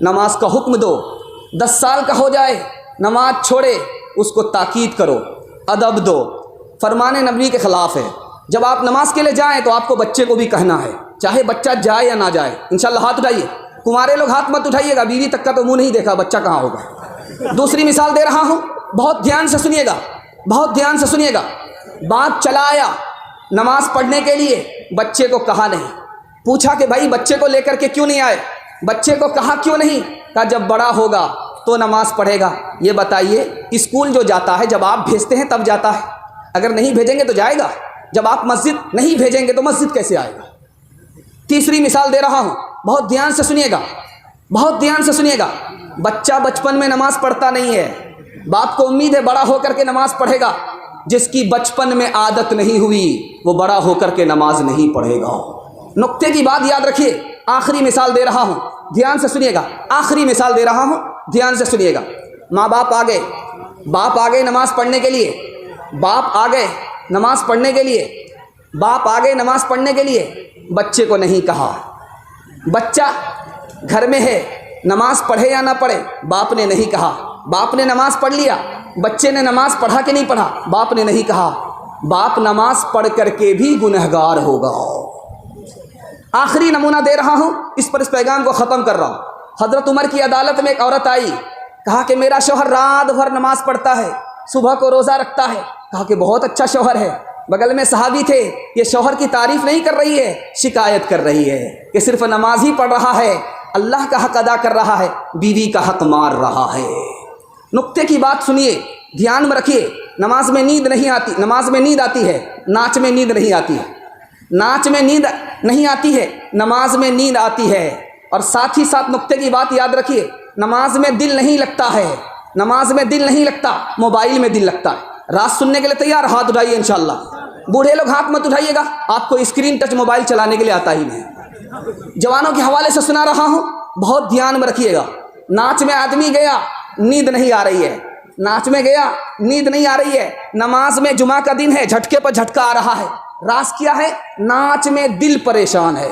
نماز کا حکم دو، 10 سال کا ہو جائے نماز چھوڑے، اس کو تاکید کرو، ادب دو۔ فرمان نبی کے خلاف ہے۔ جب آپ نماز کے لیے جائیں تو آپ کو بچے کو بھی کہنا ہے، چاہے بچہ جائے یا نہ جائے۔ انشاءاللہ ہاتھ اٹھائیے، کنوارے لوگ ہاتھ مت اٹھائیے گا، بیوی تک کا تو منہ نہیں دیکھا، بچہ کہاں ہوگا۔ دوسری مثال دے رہا ہوں، بہت دھیان سے سنیے گا، بہت دھیان سے سنیے گا۔ باپ چلا آیا نماز پڑھنے کے لیے، بچے کو کہا نہیں، پوچھا کہ بھائی بچے کو لے کر کے کیوں نہیں آئے؟ بچے کو کہا کیوں نہیں؟ کہا جب بڑا ہوگا تو نماز پڑھے گا۔ یہ بتائیے، اسکول جو جاتا ہے جب آپ بھیجتے ہیں تب جاتا ہے، اگر نہیں بھیجیں گے تو جائے گا؟ جب آپ مسجد نہیں بھیجیں گے تو مسجد کیسے آئے گا؟ تیسری مثال دے رہا ہوں، بہت دھیان سے سنیے گا، بہت دھیان سے سنیے گا۔ بچہ بچپن میں نماز پڑھتا نہیں ہے، باپ کو امید ہے بڑا ہو کر کے نماز پڑھے گا۔ جس کی بچپن میں عادت نہیں ہوئی وہ بڑا ہو کر کے نماز نہیں پڑھے گا۔ نقطے کی بات یاد رکھیے۔ آخری مثال دے رہا ہوں، دھیان سے سنیے گا، آخری مثال دے رہا ہوں، دھیان سے سنیے گا۔ ماں باپ آ گئے، باپ آ گئے نماز پڑھنے کے لیے، باپ آ گئے نماز پڑھنے کے لیے، باپ آ گئے نماز پڑھنے کے لیے، بچے کو نہیں کہا۔ بچہ گھر میں ہے، نماز پڑھے یا نہ پڑھے باپ نے نہیں کہا۔ باپ نے نماز پڑھ لیا، بچے نے نماز پڑھا کہ نہیں پڑھا؟ باپ نے نہیں کہا، باپ نماز پڑھ کر کے بھی گنہگار ہوگا۔ آخری نمونہ دے رہا ہوں، اس پر اس پیغام کو ختم کر رہا ہوں۔ حضرت عمر کی عدالت میں ایک عورت آئی، کہا کہ میرا شوہر رات بھر نماز پڑھتا ہے، صبح کو روزہ رکھتا ہے۔ کہا کہ بہت اچھا شوہر ہے۔ بغل میں صحابی تھے، یہ شوہر کی تعریف نہیں کر رہی ہے، شکایت کر رہی ہے کہ صرف نماز ہی پڑھ رہا ہے، اللہ کا حق ادا کر رہا ہے، بیوی کا حق مار رہا ہے۔ نقطے کی بات سنیے، دھیان میں رکھیے۔ نماز میں نیند نہیں آتی، نماز میں نیند آتی ہے، ناچ میں نیند نہیں آتی ہے، ناچ میں نیند نہیں آتی ہے، نماز میں نیند آتی ہے۔ اور ساتھ ہی ساتھ نقطے کی بات یاد رکھیے، نماز میں دل نہیں لگتا ہے، نماز میں دل نہیں لگتا، موبائل میں دل لگتا ہے۔ رات سننے کے لیے تیار؟ ہاتھ اٹھائیے انشاءاللہ۔ بوڑھے لوگ ہاتھ مت اٹھائیے گا، آپ کو اسکرین ٹچ موبائل چلانے کے لیے آتا ہی نہیں۔ جوانوں کے حوالے سے سنا رہا ہوں، بہت دھیان میں رکھیے گا۔ ناچ میں آدمی گیا، نیند نہیں آ رہی ہے، ناچ میں گیا، نیند نہیں آ رہی ہے۔ نماز میں جمعہ کا دن ہے، جھٹکے پر جھٹکا آ رہا ہے۔ راز کیا ہے؟ ناچ میں دل پریشان ہے۔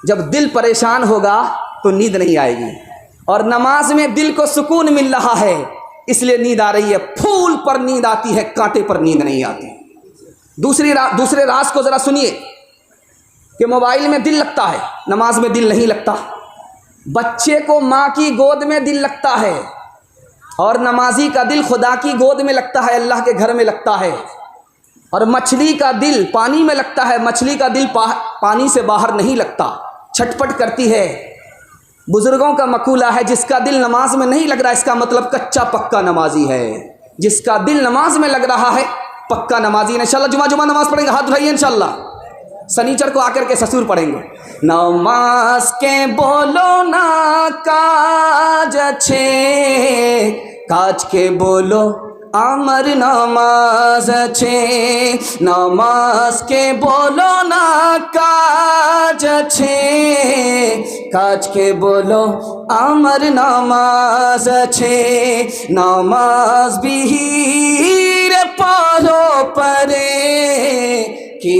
جب دل پریشان ہوگا تو نیند نہیں آئے گی، اور نماز میں دل کو سکون مل رہا ہے، اس لیے نیند آ رہی ہے۔ پھول پر نیند آتی ہے، کانٹے پر نیند نہیں آتی۔ دوسرے راز کو ذرا سنیے کہ موبائل میں دل لگتا ہے، نماز میں دل نہیں لگتا۔ بچے کو ماں کی گود میں دل لگتا ہے، اور نمازی کا دل خدا کی گود میں لگتا ہے، اللہ کے گھر میں لگتا ہے۔ اور مچھلی کا دل پانی میں لگتا ہے، مچھلی کا دل پانی سے باہر نہیں لگتا، چھٹپٹ کرتی ہے۔ بزرگوں کا مقولہ ہے، جس کا دل نماز میں نہیں لگ رہا، اس کا مطلب کچا پکا نمازی ہے۔ جس کا دل نماز میں لگ رہا ہے پکا نمازی ہے۔ انشاءاللہ جمعہ نماز پڑھیں گے، ہاتھ اٹھائیے انشاءاللہ۔ سنیچر کو آ کر کے سسور پڑھیں گے۔ نماز کے بولو نا کاج اچھے، کاج کے بولو امر نماز اچھے، نماز کے بولو نا کاج اچھے، کاج کے بولو امر نماز اچھے، نماز بھی ہیرے پارو پرے কি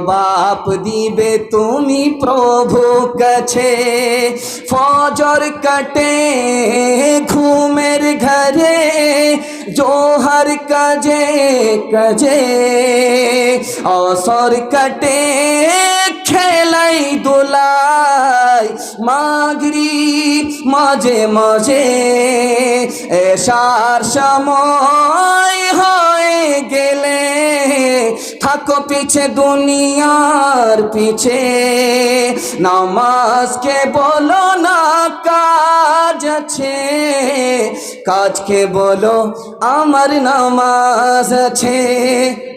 বাপ দিবে তুমি প্রভু কাছে, ফজর কাটে ঘুমের ঘরে, জোহর কাজে কাজে, আসর কাটে খেলাই দোলাই, মাগরিব মাঝে মাঝে, এশার সময় হয়ে গেলে থাকো পিছে দুনিয়ার পিছে, নামাজ কে বলো না কাজ আছে, কাজকে বলো আমার নামাজ আছে।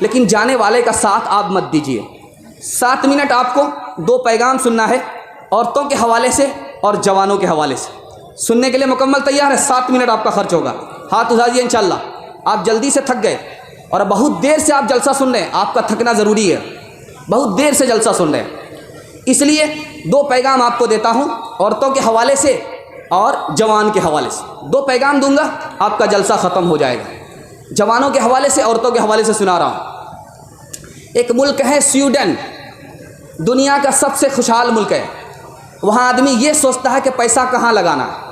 لیکن جانے والے کا ساتھ آپ مت دیجیے۔ 7 منٹ آپ کو 2 پیغام سننا ہے، عورتوں کے حوالے سے اور جوانوں کے حوالے سے۔ سننے کے لیے مکمل تیار ہے؟ 7 منٹ آپ کا خرچ ہوگا، ہاتھ اٹھائیے انشاءاللہ۔ آپ جلدی سے تھک گئے اور بہت دیر سے آپ جلسہ سن رہے ہیں، آپ کا تھکنا ضروری ہے، بہت دیر سے جلسہ سن رہے ہیں، اس لیے 2 پیغام آپ کو دیتا ہوں، عورتوں کے حوالے سے اور جوان کے حوالے سے 2 پیغام دوں گا، آپ کا جلسہ ختم ہو جائے گا۔ جوانوں کے حوالے سے، عورتوں کے حوالے سے سنا رہا ہوں۔ ایک ملک ہے سویڈن، دنیا کا سب سے خوشحال ملک ہے۔ وہاں آدمی یہ سوچتا ہے کہ پیسہ کہاں لگانا ہے۔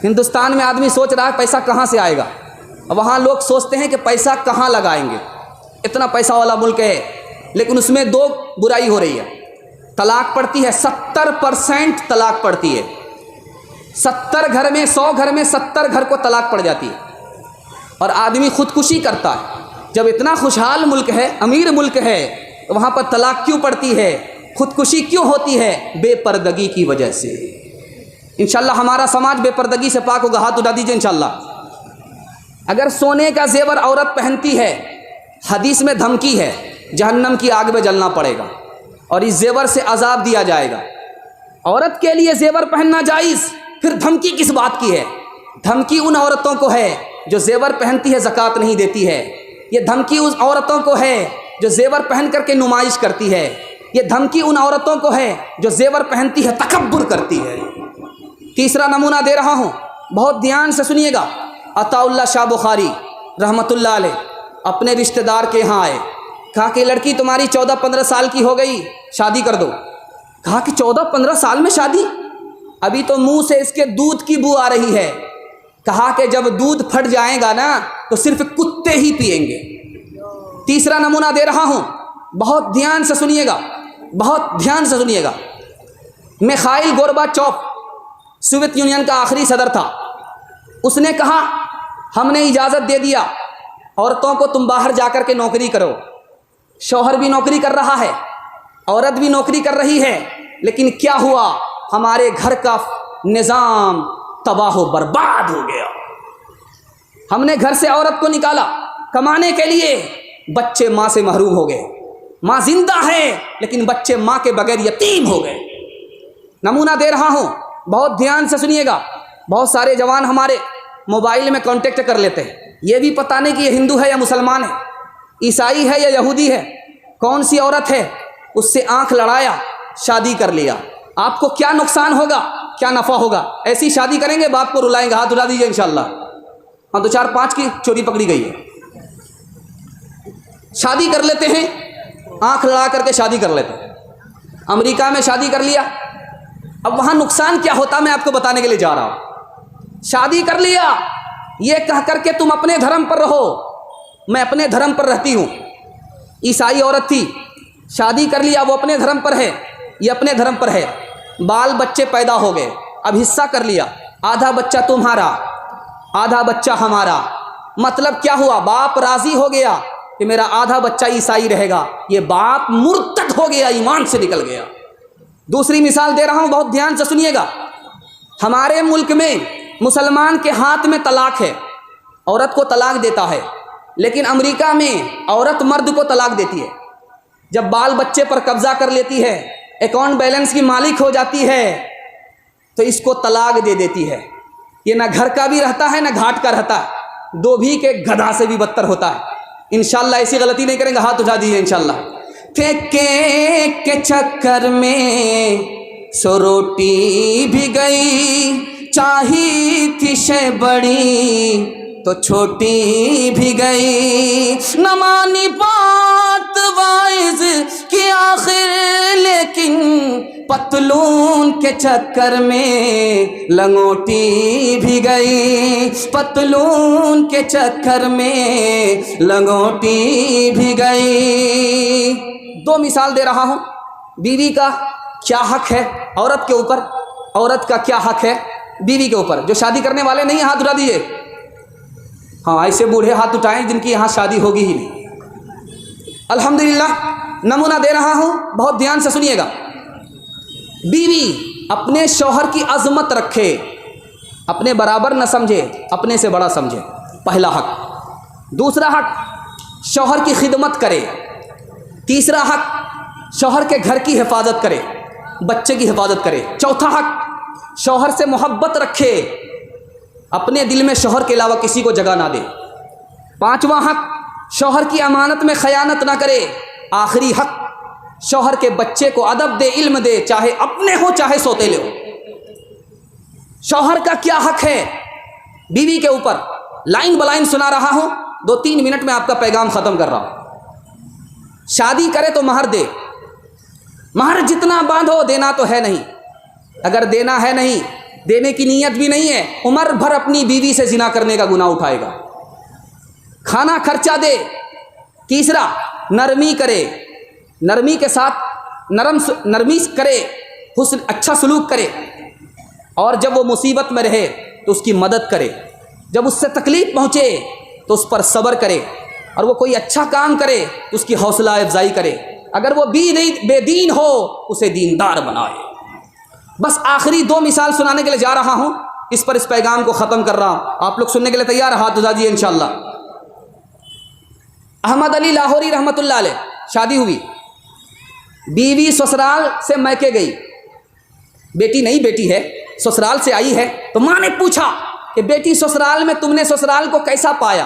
ہندوستان میں آدمی سوچ رہا ہے پیسہ کہاں سے آئے گا، وہاں لوگ سوچتے ہیں کہ پیسہ کہاں لگائیں گے۔ اتنا پیسہ والا ملک ہے، لیکن اس میں 2 برائی ہو رہی ہے۔ طلاق پڑتی ہے، 70% طلاق پڑتی ہے۔ 70 گھر میں 100 گھر میں 70 گھر کو طلاق پڑ جاتی ہے، اور آدمی خودکشی کرتا ہے۔ جب اتنا خوشحال ملک ہے، امیر ملک ہے، وہاں پر طلاق کیوں پڑتی ہے، خودکشی کیوں ہوتی ہے؟ بے پردگی کی وجہ سے۔ انشاءاللہ ہمارا سماج بے پردگی سے پاک ہوگا، ہاتھ اٹھا دیجیے انشاءاللہ۔ اگر سونے کا زیور عورت پہنتی ہے، حدیث میں دھمکی ہے، جہنم کی آگ میں جلنا پڑے گا اور اس زیور سے عذاب دیا جائے گا۔ عورت کے لیے زیور پہننا جائز، پھر دھمکی کس بات کی ہے؟ دھمکی ان عورتوں کو ہے جو زیور پہنتی ہے زکوٰۃ نہیں دیتی ہے۔ یہ دھمکی اس عورتوں کو ہے جو زیور پہن کر کے نمائش کرتی ہے۔ یہ دھمکی ان عورتوں کو ہے جو زیور پہنتی ہے تکبر کرتی ہے۔ تیسرا نمونہ دے رہا ہوں، بہت دھیان سے سنیے گا۔ عطا اللہ شاہ بخاری رحمۃ اللہ علیہ اپنے رشتہ دار کے یہاں آئے، کہا کہ لڑکی تمہاری 14-15 سال کی ہو گئی، شادی کر دو۔ کہا کہ 14-15 سال میں شادی؟ ابھی تو منہ سے اس کے دودھ کی بو آ رہی ہے۔ کہا کہ جب دودھ پھٹ جائے گا نا تو صرف کتے ہی پئیں گے۔ تیسرا نمونہ دے رہا ہوں، بہت دھیان سے سنیے گا، بہت دھیان سے سنیے گا۔ میخائیل گورباچوف سوویت یونین کا آخری صدر تھا، اس نے کہا ہم نے اجازت دے دیا عورتوں کو تم باہر جا کر کے نوکری کرو۔ شوہر بھی نوکری کر رہا ہے، عورت بھی نوکری کر رہی ہے، لیکن کیا ہوا؟ ہمارے گھر کا نظام تباہ و برباد ہو گیا۔ ہم نے گھر سے عورت کو نکالا کمانے کے لیے، بچے ماں سے محروم ہو گئے۔ ماں زندہ ہے لیکن بچے ماں کے بغیر یتیم ہو گئے۔ نمونہ دے رہا ہوں، بہت دھیان سے سنیے گا۔ بہت سارے جوان ہمارے موبائل میں کانٹیکٹ کر لیتے ہیں، یہ بھی پتہ نہیں کہ یہ ہندو ہے یا مسلمان ہے، عیسائی ہے یا یہودی ہے، کون سی عورت ہے، اس سے آنکھ لڑایا، شادی کر لیا۔ آپ کو کیا نقصان ہوگا، کیا نفع ہوگا؟ ایسی شادی کریں گے باپ کو رلائیں گے، ہاتھ اٹھا دیجیے انشاءاللہ۔ ہاں تو 4-5 کی چوری پکڑی گئی ہے۔ شادی کر لیتے ہیں، آنکھ لڑا کر کے شادی کر لیتے ہیں۔ امریکہ میں شادی کر لیا، اب وہاں نقصان کیا ہوتا میں آپ کو بتانے کے لیے جا رہا ہوں۔ شادی کر لیا یہ کہہ کر کے تم اپنے دھرم پر رہو، میں اپنے دھرم پر رہتی ہوں۔ عیسائی عورت تھی، شادی کر لیا، وہ اپنے دھرم پر ہے، یہ اپنے دھرم پر ہے، بال بچے پیدا ہو گئے، اب حصہ کر لیا، آدھا بچہ تمہارا آدھا بچہ ہمارا۔ مطلب کیا ہوا؟ باپ راضی ہو گیا کہ میرا آدھا بچہ عیسائی رہے گا، یہ باپ مرتد ہو گیا، ایمان سے نکل گیا۔ دوسری مثال دے رہا ہوں، بہت دھیان سے سنیے گا۔ ہمارے ملک میں مسلمان کے ہاتھ میں طلاق ہے، عورت کو طلاق دیتا ہے، لیکن امریکہ میں عورت مرد کو طلاق دیتی ہے۔ جب بال بچے پر قبضہ کر لیتی ہے، اکاؤنٹ بیلنس کی مالک ہو جاتی ہے، تو اس کو طلاق دے دیتی ہے۔ یہ نہ گھر کا بھی رہتا ہے نہ گھاٹ کا رہتا ہے، دھوبی کے گدھا سے بھی بدتر ہوتا ہے۔ انشاءاللہ ایسی غلطی نہیں کریں گے، ہاتھ اٹھا دیجیے انشاءاللہ۔ پھینکے کے چکر میں سو روٹی بھی گئی، چاہی تھی شے بڑی تو چھوٹی بھی گئی، نہ مانی بات وائز کی آخر، لیکن پتلون کے چکر میں لنگوٹی بھی گئی، پتلون کے چکر میں لنگوٹی بھی گئی۔ 2 مثال دے رہا ہوں، بیوی کا کیا حق ہے عورت کے اوپر، عورت کا کیا حق ہے بیوی کے اوپر۔ جو شادی کرنے والے نہیں ہاتھ اٹھا دیجیے۔ ہاں ایسے بوڑھے ہاتھ اٹھائیں جن کی یہاں شادی ہوگی ہی نہیں۔ الحمدللہ نمونہ دے رہا ہوں، بہت دھیان سے سنیے گا۔ بیوی اپنے شوہر کی عظمت رکھے، اپنے برابر نہ سمجھے، اپنے سے بڑا سمجھے، پہلا حق۔ دوسرا حق، شوہر کی خدمت کرے. تیسرا حق شوہر کے گھر کی حفاظت کرے, بچے کی حفاظت کرے. چوتھا حق شوہر سے محبت رکھے, اپنے دل میں شوہر کے علاوہ کسی کو جگہ نہ دے. پانچواں حق شوہر کی امانت میں خیانت نہ کرے. آخری حق شوہر کے بچے کو ادب دے, علم دے, چاہے اپنے ہو چاہے سوتےلے ہو. شوہر کا کیا حق ہے بیوی کے اوپر, لائن بلائن سنا رہا ہوں, 2-3 منٹ میں آپ کا پیغام ختم کر رہا ہوں. شادی کرے تو مہر دے, مہر جتنا باندھو دینا تو ہے نہیں. اگر دینا ہے نہیں, دینے کی نیت بھی نہیں ہے, عمر بھر اپنی بیوی سے زنا کرنے کا گناہ اٹھائے گا. کھانا خرچہ دے. تیسرا نرمی کرے, نرمی کے ساتھ نرمی کرے, حسن اچھا سلوک کرے. اور جب وہ مصیبت میں رہے تو اس کی مدد کرے, جب اس سے تکلیف پہنچے تو اس پر صبر کرے, اور وہ کوئی اچھا کام کرے تو اس کی حوصلہ افزائی کرے. اگر وہ بے دین ہو اسے دیندار بنائے. بس آخری 2 مثال سنانے کے لیے جا رہا ہوں, اس پر اس پیغام کو ختم کر رہا ہوں. آپ لوگ سننے کے لیے تیار؟ ہاتھ اٹھا دیجیے انشاءاللہ. احمد علی لاہوری رحمۃ اللہ علیہ, شادی ہوئی, بیوی سسرال سے میکے گئی, بیٹی نہیں بیٹی ہے, سسرال سے آئی ہے. تو ماں نے پوچھا کہ بیٹی سسرال میں تم نے سسرال کو کیسا پایا,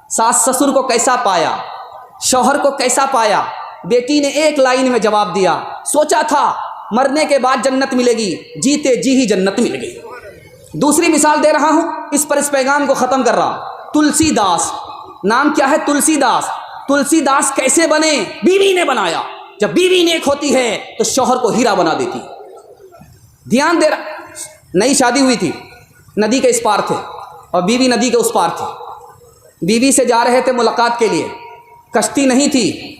ساس سسر کو کیسا پایا, شوہر کو کیسا پایا؟ بیٹی نے ایک لائن میں جواب دیا, سوچا تھا مرنے کے بعد جنت ملے گی, جیتے جی ہی جنت مل گئی. دوسری مثال دے رہا ہوں, اس پر اس پیغام کو ختم کر رہا ہوں. تلسی داس, نام کیا ہے؟ تلسی داس. تلسی داس کیسے بنے؟ بیوی نے بنایا. جب بیوی نیک ہوتی ہے تو شوہر کو ہیرا بنا دیتی. دھیان دے رہا, نئی شادی ہوئی تھی, ندی کے اس پار تھے اور بیوی ندی کے اس پار تھی. بیوی سے جا رہے تھے ملاقات کے لیے, کشتی نہیں تھی,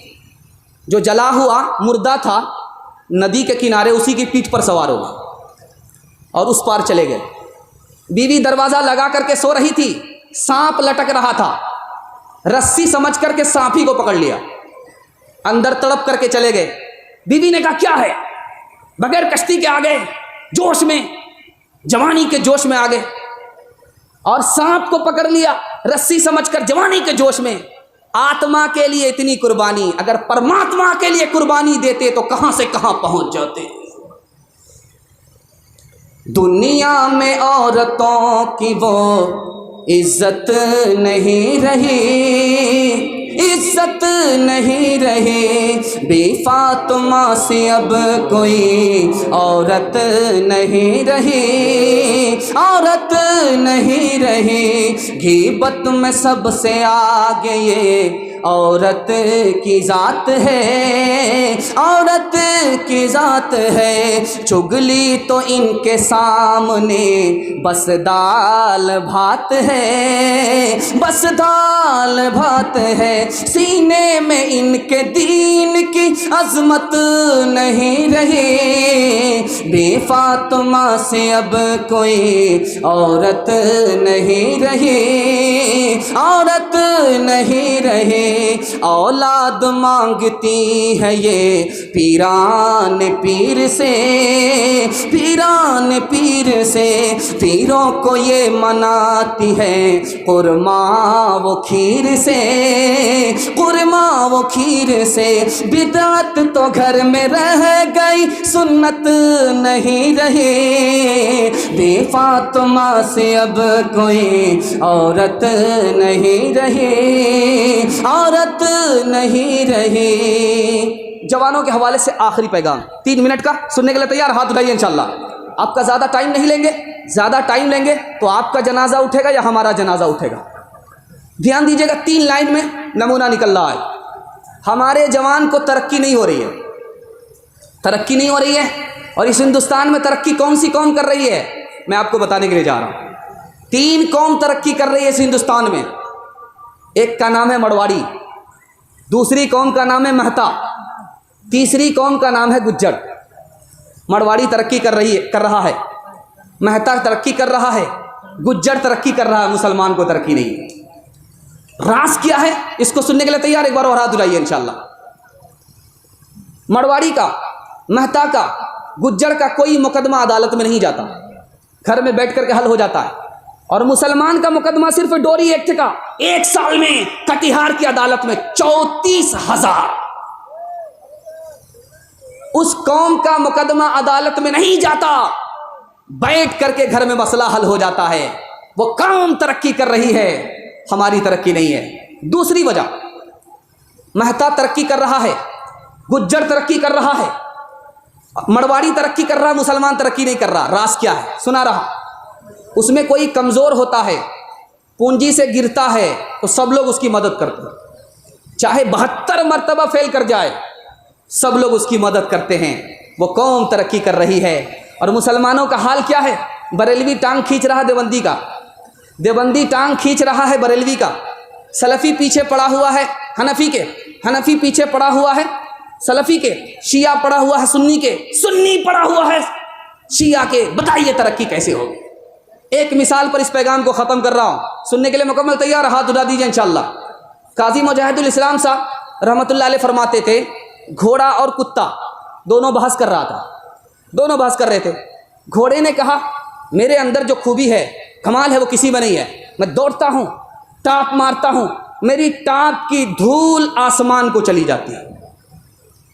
جو جلا ہوا مردہ تھا ندی کے کنارے اسی کی پیٹھ پر سوار ہو گئے اور اس پار چلے گئے. بیوی دروازہ لگا کر کے سو رہی تھی, سانپ لٹک رہا تھا, رسی سمجھ کر کے سانپ ہی کو پکڑ لیا, اندر تڑپ کر کے چلے گئے. بیوی نے کہا کیا ہے؟ بغیر کشتی کے آ گئے, جوش میں, جوانی کے جوش میں آ گئے اور سانپ کو پکڑ لیا رسی سمجھ کر, جوانی کے جوش میں. آتما کے لیے اتنی قربانی, اگر پرماتما کے لیے قربانی دیتے تو کہاں سے کہاں پہنچ جاتے. دنیا میں عورتوں کی وہ عزت نہیں رہی, عزت نہیں رہی. بی فاطمہ سے اب کوئی عورت نہیں رہی, عورت نہیں رہی. غیبت میں سب سے آگے یہ عورت کی ذات ہے, عورت کی ذات ہے. چگلی تو ان کے سامنے بس دال بھات ہے, بس دال بھات ہے. سینے میں ان کے دین کی عظمت نہیں رہی. بے فاطمہ سے اب کوئی عورت نہیں رہی, عورت نہیں رہی. اولاد مانگتی ہے یہ پیران پیر سے, پیران پیر سے. پیروں کو یہ مناتی ہے قرما وہ کھیر سے, قرما وہ کھیر سے. بدعت تو گھر میں رہ گئی, سنت نہیں رہی. بے فاطمہ سے اب کوئی عورت نہیں رہی, عورت نہیں رہی. جوانوں کے حوالے سے آخری پیغام 3 منٹ کا, سننے کے لیے تیار؟ ہاتھ اٹھائیے انشاءاللہ. آپ کا زیادہ ٹائم نہیں لیں گے, زیادہ ٹائم لیں گے تو آپ کا جنازہ اٹھے گا یا ہمارا جنازہ اٹھے گا. دھیان دیجیے گا, 3 لائن میں نمونہ نکل رہا ہے. ہمارے جوان کو ترقی نہیں ہو رہی ہے, ترقی نہیں ہو رہی ہے. اور اس ہندوستان میں ترقی کون سی قوم کر رہی ہے میں آپ کو بتانے کے لیے جا رہا ہوں. 3 قوم ترقی کر رہی ہے اس ہندوستان میں. ایک کا نام ہے مرواڑی, دوسری قوم کا نام ہے مہتا, تیسری قوم کا نام ہے گجر. مرواڑی ترقی کر رہا ہے, مہتا ترقی کر رہا ہے, گجر ترقی کر رہا ہے, مسلمان کو ترقی نہیں. راز کیا ہے اس کو سننے کے لیے تیار؟ ایک بار اور ہاتھ اٹھائیے انشاءاللہ. مرواڑی کا, مہتا کا, گجر کا کوئی مقدمہ عدالت میں نہیں جاتا, گھر میں بیٹھ کر کے حل ہو جاتا ہے. اور مسلمان کا مقدمہ صرف ڈوری ایکٹ کا 1 سال میں کٹیہار کی عدالت میں 34,000. اس قوم کا مقدمہ عدالت میں نہیں جاتا، بیٹھ کر کے گھر میں مسئلہ حل ہو جاتا ہے. وہ قوم ترقی کر رہی ہے، ہماری ترقی نہیں ہے. دوسری وجہ، مہتا ترقی کر رہا ہے، گجر ترقی کر رہا ہے، مرواڑی ترقی کر رہا ہے، مسلمان ترقی نہیں کر رہا. راز کیا ہے؟ سنا رہا. اس میں کوئی کمزور ہوتا ہے، پونجی سے گرتا ہے تو سب لوگ اس کی مدد کرتے ہیں. چاہے 72 مرتبہ فیل کر جائے، سب لوگ اس کی مدد کرتے ہیں. وہ قوم ترقی کر رہی ہے. اور مسلمانوں کا حال کیا ہے؟ بریلوی ٹانگ کھینچ رہا ہے دیوبندی کا، دیوبندی ٹانگ کھینچ رہا ہے بریلوی کا، سلفی پیچھے پڑا ہوا ہے حنفی کے، حنفی پیچھے پڑا ہوا ہے سلفی کے، شیعہ پڑا ہوا ہے سنی کے، سنی پڑا ہوا ہے شیعہ کے. بتائیے ترقی کیسے ہوگی؟ ایک مثال پر اس پیغام کو ختم کر رہا ہوں. سننے کے لیے مکمل تیار؟ ہاتھ اٹھا دیجیے انشاءاللہ. قاضی مجاہد الاسلام صاحب رحمۃ اللہ علیہ فرماتے تھے، گھوڑا اور کتا دونوں بحث کر رہا تھا، دونوں بحث کر رہے تھے. گھوڑے نے کہا میرے اندر جو خوبی ہے، کمال ہے، وہ کسی میں نہیں ہے. میں دوڑتا ہوں، ٹاپ مارتا ہوں، میری ٹاپ کی دھول آسمان کو چلی جاتی ہے.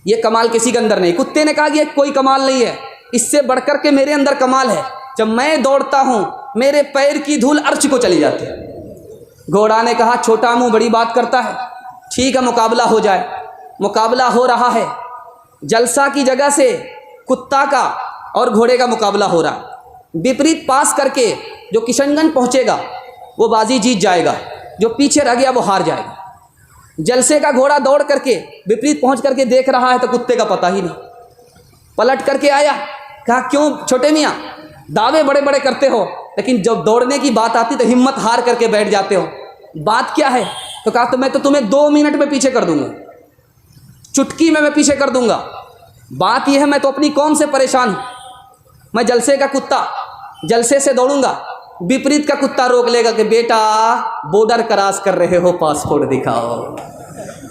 یہ کمال کسی کے اندر نہیں. کتے نے کہا یہ کوئی کمال نہیں ہے، اس سے بڑھ کر کے میرے اندر کمال ہے، جب میں دوڑتا ہوں میرے پیر کی دھول عرش کو چلی جاتی ہے. گھوڑا نے کہا چھوٹا منہ بڑی بات کرتا ہے، ٹھیک ہے مقابلہ ہو جائے. مقابلہ ہو رہا ہے. جلسہ کی جگہ سے کتا کا اور گھوڑے کا مقابلہ ہو رہا ہے. وپریت پاس کر کے جو کشن گنج پہنچے گا وہ بازی جیت جائے گا، جو پیچھے رہ گیا وہ ہار جائے گا. جلسے کا گھوڑا دوڑ کر کے وپریت پہنچ کر کے دیکھ رہا ہے تو کتے کا پتہ ہی نہیں. پلٹ کر کے آیا، کہا کیوں چھوٹے میاں دعوے بڑے بڑے کرتے ہو، لیکن جب دوڑنے کی بات آتی تو ہمت ہار کر کے بیٹھ جاتے ہو، بات کیا ہے؟ تو کہا تو میں تو تمہیں 2 منٹ میں پیچھے کر دوں گا، چٹکی میں پیچھے کر دوں گا. بات یہ ہے میں تو اپنی قوم سے پریشان ہوں. میں جلسے کا کتا جلسے سے دوڑوں گا، وپریت کا کتا روک لے گا کہ بیٹا بارڈر کراس کر رہے ہو، پاسپورٹ دکھاؤ.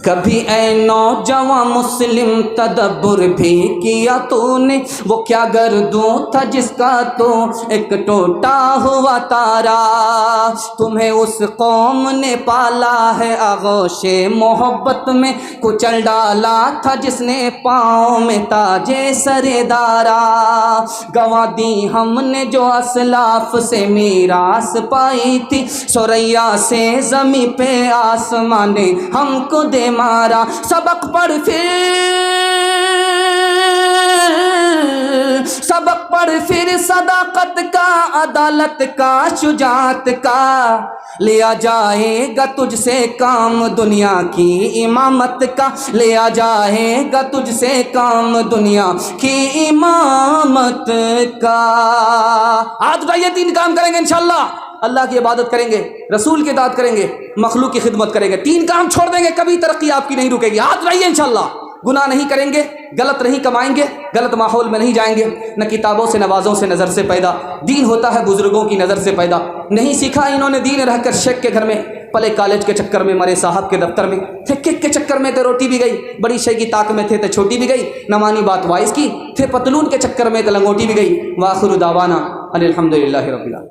کبھی اے نوجوان مسلم تدبر بھی کیا تو نے، وہ کیا گردوں تھا جس کا تو ایک ٹوٹا ہوا تارا. تمہیں اس قوم نے پالا ہے آغوش محبت میں، کچل ڈالا تھا جس نے پاؤں میں تاجے سردارا. گوا دی ہم نے جو اسلاف سے میراث پائی تھی، سوریا سے زمیں پہ آسمان نے ہم کو دے مارا. سبق پڑھ پھر صداقت کا، عدالت کا، شجاعت کا. لیا جائے گا تجھ سے کام دنیا کی امامت کا، لیا جائے گا تجھ سے کام دنیا کی امامت کا. آج اٹھائیے 3 کام کریں گے انشاءاللہ. اللہ کی عبادت کریں گے، رسول کی اطاعت کریں گے، مخلوق کی خدمت کریں گے. 3 کام چھوڑ دیں گے، کبھی ترقی آپ کی نہیں رکے گی. ہاتھ رہیے انشاءاللہ. گناہ نہیں کریں گے، غلط نہیں کمائیں گے، غلط ماحول میں نہیں جائیں گے. نہ کتابوں سے نوازوں سے نظر سے پیدا، دین ہوتا ہے بزرگوں کی نظر سے پیدا. نہیں سیکھا انہوں نے دین رہ کر شیخ کے گھر میں، پلے کالج کے چکر میں، مرے صاحب کے دفتر میں تھے. کک کے چکر میں تھے روٹی بھی گئی، بڑی شے کی طاق میں تھے تو چھوٹی بھی گئی. نمانی بات وائز کی تھے، پتلون کے چکر میں تو لنگوٹی بھی گئی. وآخر دعوانا ان الحمدللہ رب العالمین.